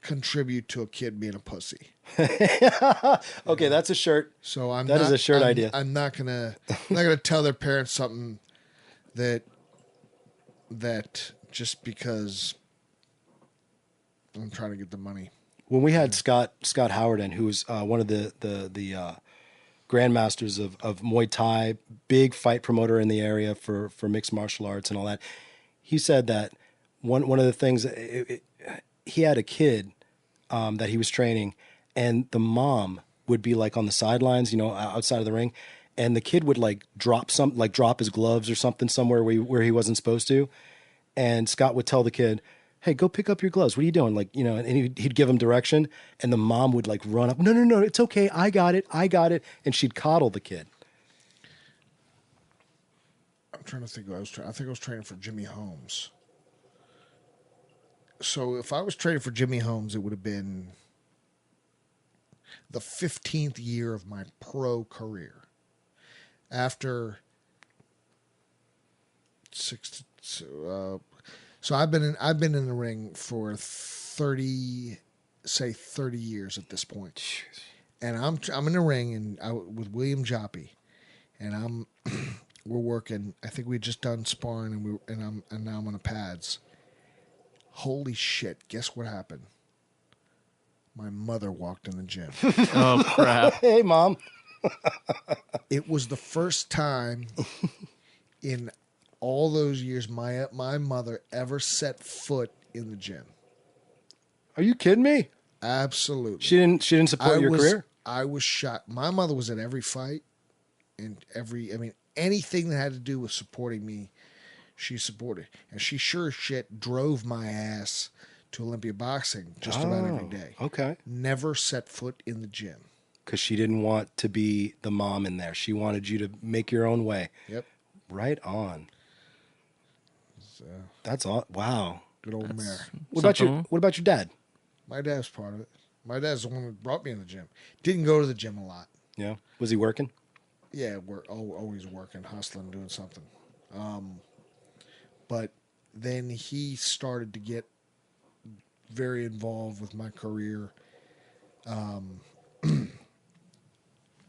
contribute to a kid being a pussy.
Okay, that's a shirt.
So
that is a shirt idea.
I'm not gonna tell their parents something that just because I'm trying to get the money.
When we had Scott Howard in, who was one of the grandmasters of Muay Thai, big fight promoter in the area for mixed martial arts and all that, he said that one of the things, he had a kid that he was training, and the mom would be like on the sidelines, outside of the ring, and the kid would drop his gloves or something somewhere where he wasn't supposed to, and Scott would tell the kid, "Hey, go pick up your gloves. What are you doing?" And he'd give him direction, and the mom would run up. No, it's okay. I got it. And she'd coddle the kid.
I'm trying to think. I think I was training for Jimmy Holmes. So if I was training for Jimmy Holmes, it would have been the 15th year of my pro career. After so I've been in the ring for 30 years at this point. Jeez. And I'm in the ring with William Joppy, and we're working. I think we had just done sparring, and now I'm on the pads. Holy shit! Guess what happened? My mother walked in the gym.
Oh crap!
Hey, Mom.
It was the first time in all those years my mother ever set foot in the gym.
Are you kidding me?
Absolutely.
She didn't support your career?
I was shocked. My mother was at every fight and anything that had to do with supporting me, she supported. And she sure as shit drove my ass to Olympia Boxing just about every day.
Okay.
Never set foot in the gym.
Because she didn't want to be the mom in there. She wanted you to make your own way.
Yep.
Right on.
So,
that's all. Wow.
Good old mare.
What about your dad?
My dad's part of it. My dad's the one that brought me in the gym. Didn't go to the gym a lot.
Yeah. Was he working?
Yeah, we're always working, hustling, doing something. But then he started to get very involved with my career.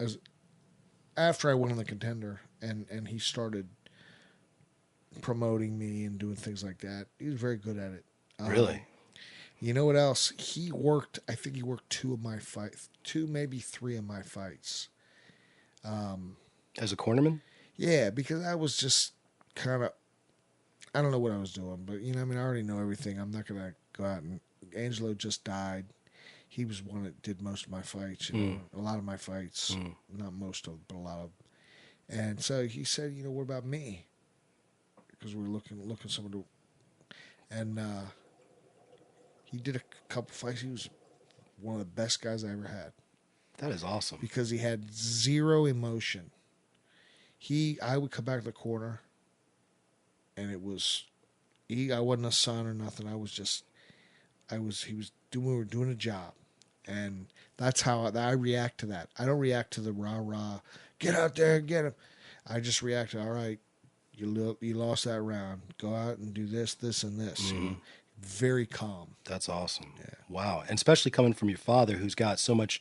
As after I went on the Contender, and he started promoting me and doing things like that. He was very good at it.
Really?
You know what else? I think he worked two, maybe three of my fights.
As a cornerman?
Yeah, because I was just kind of, I don't know what I was doing, but I mean, I already know everything. I'm not gonna go out and. Angelo just died. He was one that did most of my fights. A lot of my fights, not most of, but a lot of. And so he said, what about me? Because we were looking someone to, and he did a couple fights. He was one of the best guys I ever had.
That is awesome.
Because he had zero emotion. I would come back to the corner, and it was, I wasn't a son or nothing. We were doing a job, and that's how I react to that. I don't react to the rah rah, get out there and get him. I just react to, all right, you lost that round. Go out and do this, and this. Very calm.
That's awesome. Yeah. Wow. And especially coming from your father, who's got so much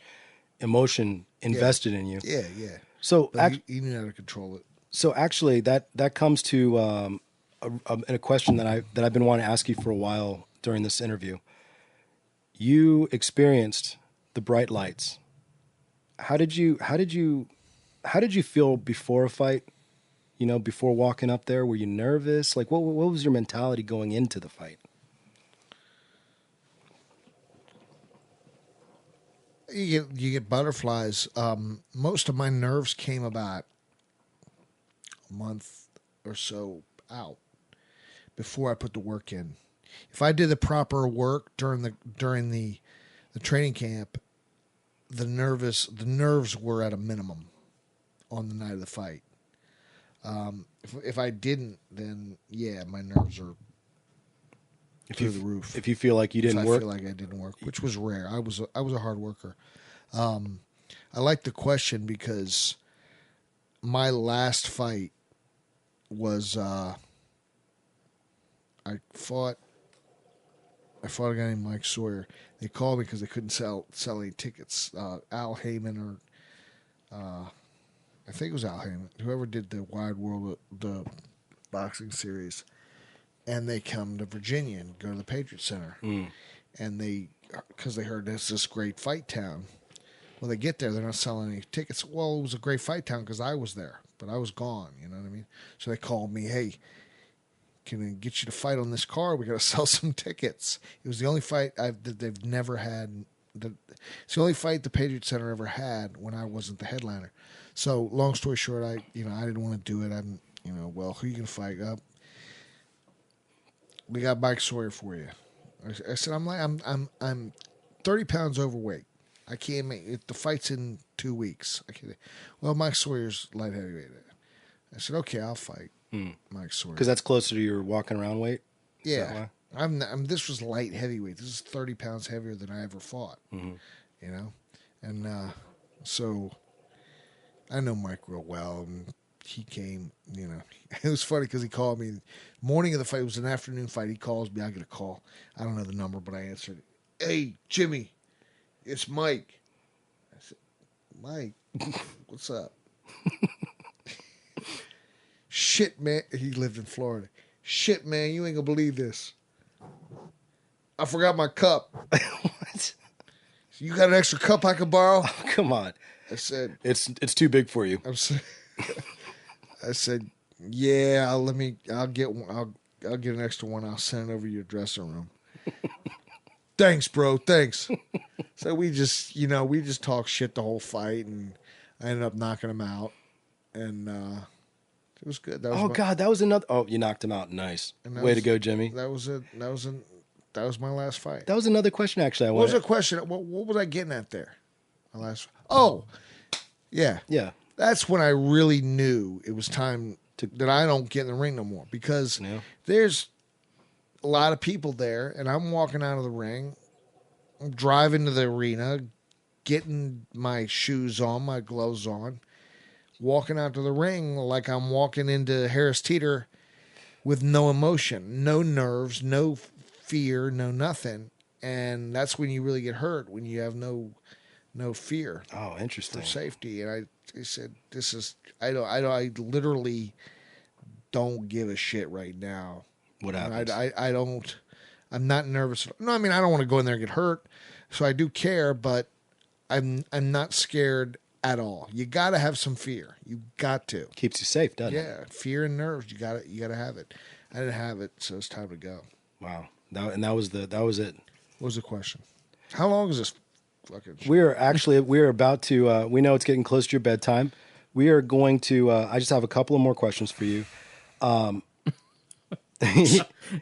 emotion invested in you.
Yeah, yeah.
So
he knew how to control it.
So actually, that comes to a question that I've been wanting to ask you for a while during this interview. You experienced the bright lights. How did you feel before a fight? Before walking up there, were you nervous? Like, what was your mentality going into the fight?
You get butterflies. Most of my nerves came about a month or so out before I put the work in. If I did the proper work during the training camp, the nerves were at a minimum on the night of the fight. If I didn't, then yeah, my nerves are through the roof.
If you feel like you didn't work,
I feel like I didn't work, which was rare. I was a hard worker. I like the question because my last fight was I fought a guy named Mike Sawyer. They called me because they couldn't sell any tickets. Al Heyman I think it was Al Heyman, whoever did the Wide World, the boxing series, and they come to Virginia and go to the Patriot Center, and because they heard this great fight town. Well, they get there, they're not selling any tickets. Well, it was a great fight town because I was there, but I was gone. You know what I mean? So they called me, hey, can I get you to fight on this card? We got to sell some tickets. It was the only fight that they've never had. It's the only fight the Patriot Center ever had when I wasn't the headliner. So long story short, I didn't want to do it. Well, who you gonna fight up? We got Mike Sawyer for you. I said I'm 30 pounds overweight. I can't make it. The fight's in 2 weeks. I can't. Well, Mike Sawyer's light heavyweight. I said okay, I'll fight Mike Sawyer
because that's closer to your walking around weight.
Yeah, this was light heavyweight. This is 30 pounds heavier than I ever fought. And so I know Mike real well, and he came. It was funny because he called me morning of the fight. It was an afternoon fight. He calls me. I get a call. I don't know the number, but I answered it. Hey, Jimmy, it's Mike. I said, Mike, what's up? Shit, man. He lived in Florida. Shit, man, you ain't gonna believe this. I forgot my cup.
What?
You got an extra cup I could borrow?
Oh, come on.
I said
it's too big for you.
I said, yeah. I'll get one. I'll get an extra one. I'll send it over to your dressing room. Thanks, bro. Thanks. So we just talked shit the whole fight, and I ended up knocking him out, and it was good.
That was another. Oh, you knocked him out. Nice. Way to go, Jimmy.
That was my last fight.
That was another question, actually.
What was the question? What was I getting at there? Oh, yeah.
Yeah.
That's when I really knew it was time that I don't get in the ring no more because there's a lot of people there, and I'm walking out of the ring. I'm driving to the arena, getting my shoes on, my gloves on, walking out to the ring like I'm walking into Harris Teeter with no emotion, no nerves, no fear, no nothing. And that's when you really get hurt, when you have no fear.
Oh, interesting.
For safety. And I said, I literally don't give a shit right now.
What happens?
I'm not nervous. No, I don't want to go in there and get hurt. So I do care, but I'm not scared at all. You got to have some fear. You got to.
Keeps you safe, doesn't it?
Yeah, fear and nerves. You got to have it. I didn't have it, so it's time to go.
Wow. That was it.
What was the question? How long is this fucking shit?
We're about to, we know it's getting close to your bedtime. We are going to, I just have a couple of more questions for you.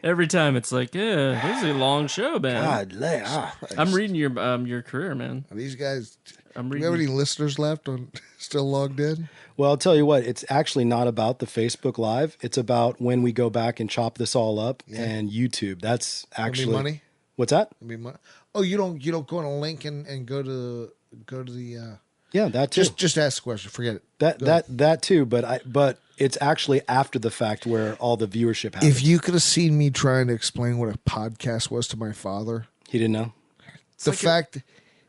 Every time it's like, yeah, this is a long show, man.
God,
I'm reading your career, man.
Are these guys,
I'm
do
reading.
we have any listeners left on still logged in?
Well, I'll tell you what, it's actually not about the Facebook Live. It's about when we go back and chop this all up and YouTube. That's actually
money.
What's that?
Oh, you don't go on a link and go to the
Yeah, that too.
just ask the question. Forget it.
That too, but it's actually after the fact where all the viewership happens.
If you could have seen me trying to explain what a podcast was to my father,
He didn't know.
the fact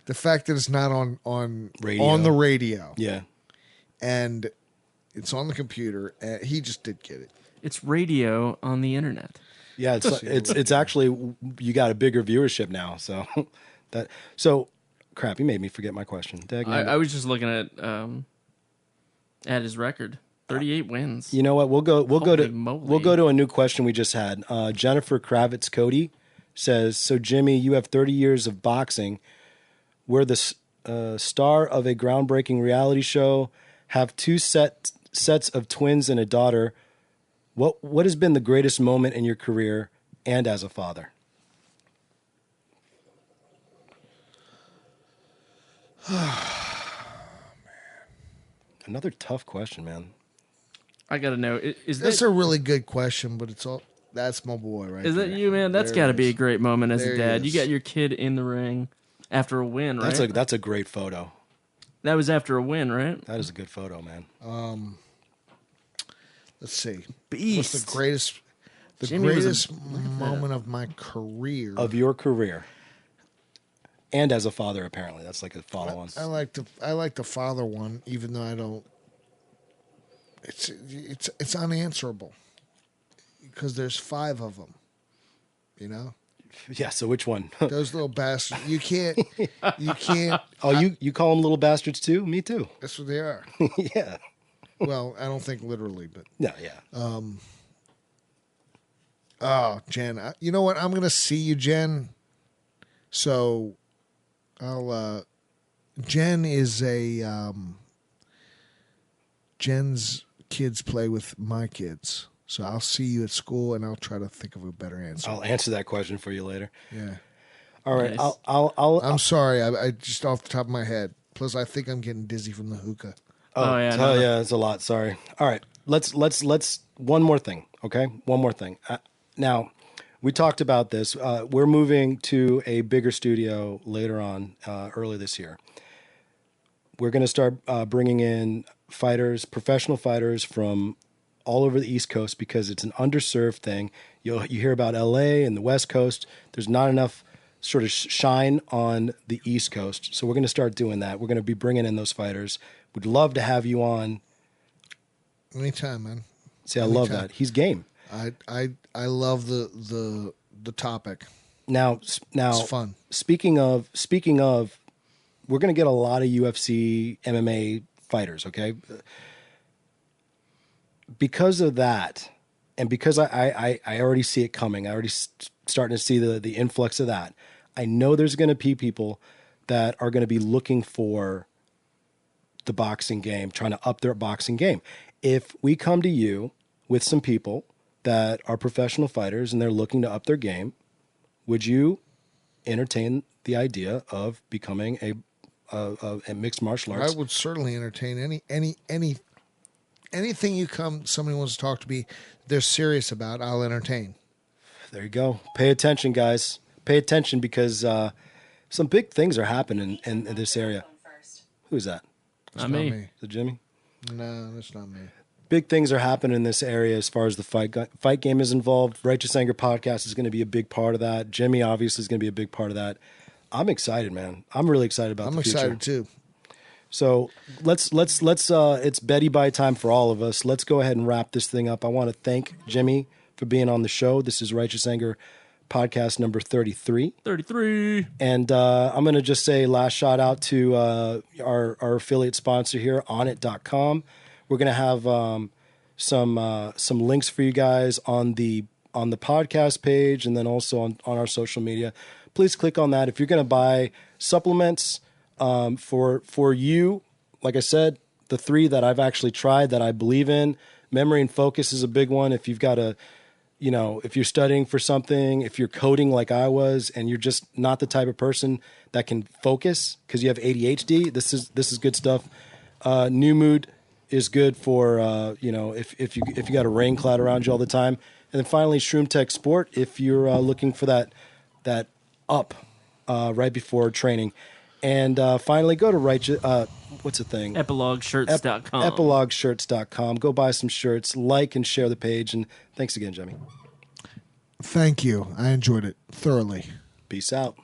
that it's not on
Radio.
on the radio
Yeah.
and it's on the computer, he just did get it.
It's radio on the internet.
Yeah, it's actually, you got a bigger viewership now, so crap, you made me forget my question.
I was just looking at his record. 38 wins.
You know what? We'll go
Moly.
to a new question we just had. Jennifer Kravitz Cody says, "So Jimmy, you have 30 years of boxing. We're the star of a groundbreaking reality show. Have two sets of twins and a daughter. What has been the greatest moment in your career and as a father?" Another tough question, man.
I gotta know.
That's a really good question, but that's my boy right
Is
there.
that you, man? That's
There
got to
it
be a
is.
great moment as
There
a
he
dad. You
is.
got your kid in the ring after a win, right?
That's a great photo.
That was after a win, right?
That is a good photo, man.
Let's see.
Beast.
What's the greatest
Jimmy was
moment of my career?
Of your career. And as a father, apparently. That's like a follow-on.
I like the father one, even though I don't. It's unanswerable because there's 5 of them. You know,
Yeah, so which one?
those little bastards. You can't.
Oh, you call them little bastards too? Me too.
That's what they are.
Yeah.
Well, I don't think literally, but
No, yeah.
oh, Jen, you know what? I'm gonna see you, Jen. So, I'll. Jen is Jen's kids play with my kids, so I'll see you at school, and I'll try to think of a better answer.
I'll answer that question for you later.
Yeah.
All right.
Nice.
I'm sorry. I just off the top of my head. Plus, I think I'm getting dizzy from the hookah.
Oh, yeah, no.
yeah, it's a lot. Sorry. All right. Let's one more thing. Okay. One more thing. Now, we talked about this. We're moving to a bigger studio later on, early this year. We're going to start bringing in fighters, professional fighters from all over the East Coast because it's an underserved thing. You hear about LA and the West Coast. There's not enough sort of shine on the East Coast. So we're going to start doing that. We're going to be bringing in those fighters. We'd love to have you on.
Anytime, man.
See, I love that. He's game.
I love the topic.
Now,
It's fun.
Speaking of, we're going to get a lot of UFC, MMA fighters, okay? Because of that, and because I already see it coming, I already starting to see the influx of that. I know there's going to be people that are going to be looking for the boxing game, trying to up their boxing game. If we come to you with some people that are professional fighters and they're looking to up their game, would you entertain the idea of becoming a mixed martial arts?
I would certainly entertain anything somebody wants to talk to me, they're serious about, I'll entertain.
There you go. Pay attention, guys. Pay attention because some big things are happening in this area. Who's that?
Not
Not
me.
me.
Is it Jimmy?
No, that's not me.
Big things are happening in this area as far as the fight game is involved. Righteous Anger Podcast is going to be a big part of that. Jimmy obviously is going to be a big part of that. I'm excited, man. I'm really excited about
I'm
the future.
excited too.
So let's it's Betty Bye time for all of us. Let's go ahead and wrap this thing up. I want to thank Jimmy for being on the show. This is Righteous Anger podcast number 33.
33.
And I'm going to just say last shout out to our affiliate sponsor here, onit.com. We're going to have some links for you guys on the podcast page and then also on our social media. Please click on that. If you're going to buy supplements for you, like I said, the 3 that I've actually tried that I believe in, memory and focus is a big one. If you've got if you're studying for something, if you're coding like I was, and you're just not the type of person that can focus because you have ADHD, this is good stuff. New Mood is good for if you got a rain cloud around you all the time. And then finally, Shroom Tech Sport if you're looking for that up right before training. And finally, go to what's the thing?
EpilogueShirts.com.
EpilogueShirts.com. Go buy some shirts, like and share the page. And thanks again, Jimmy.
Thank you. I enjoyed it thoroughly.
Peace out.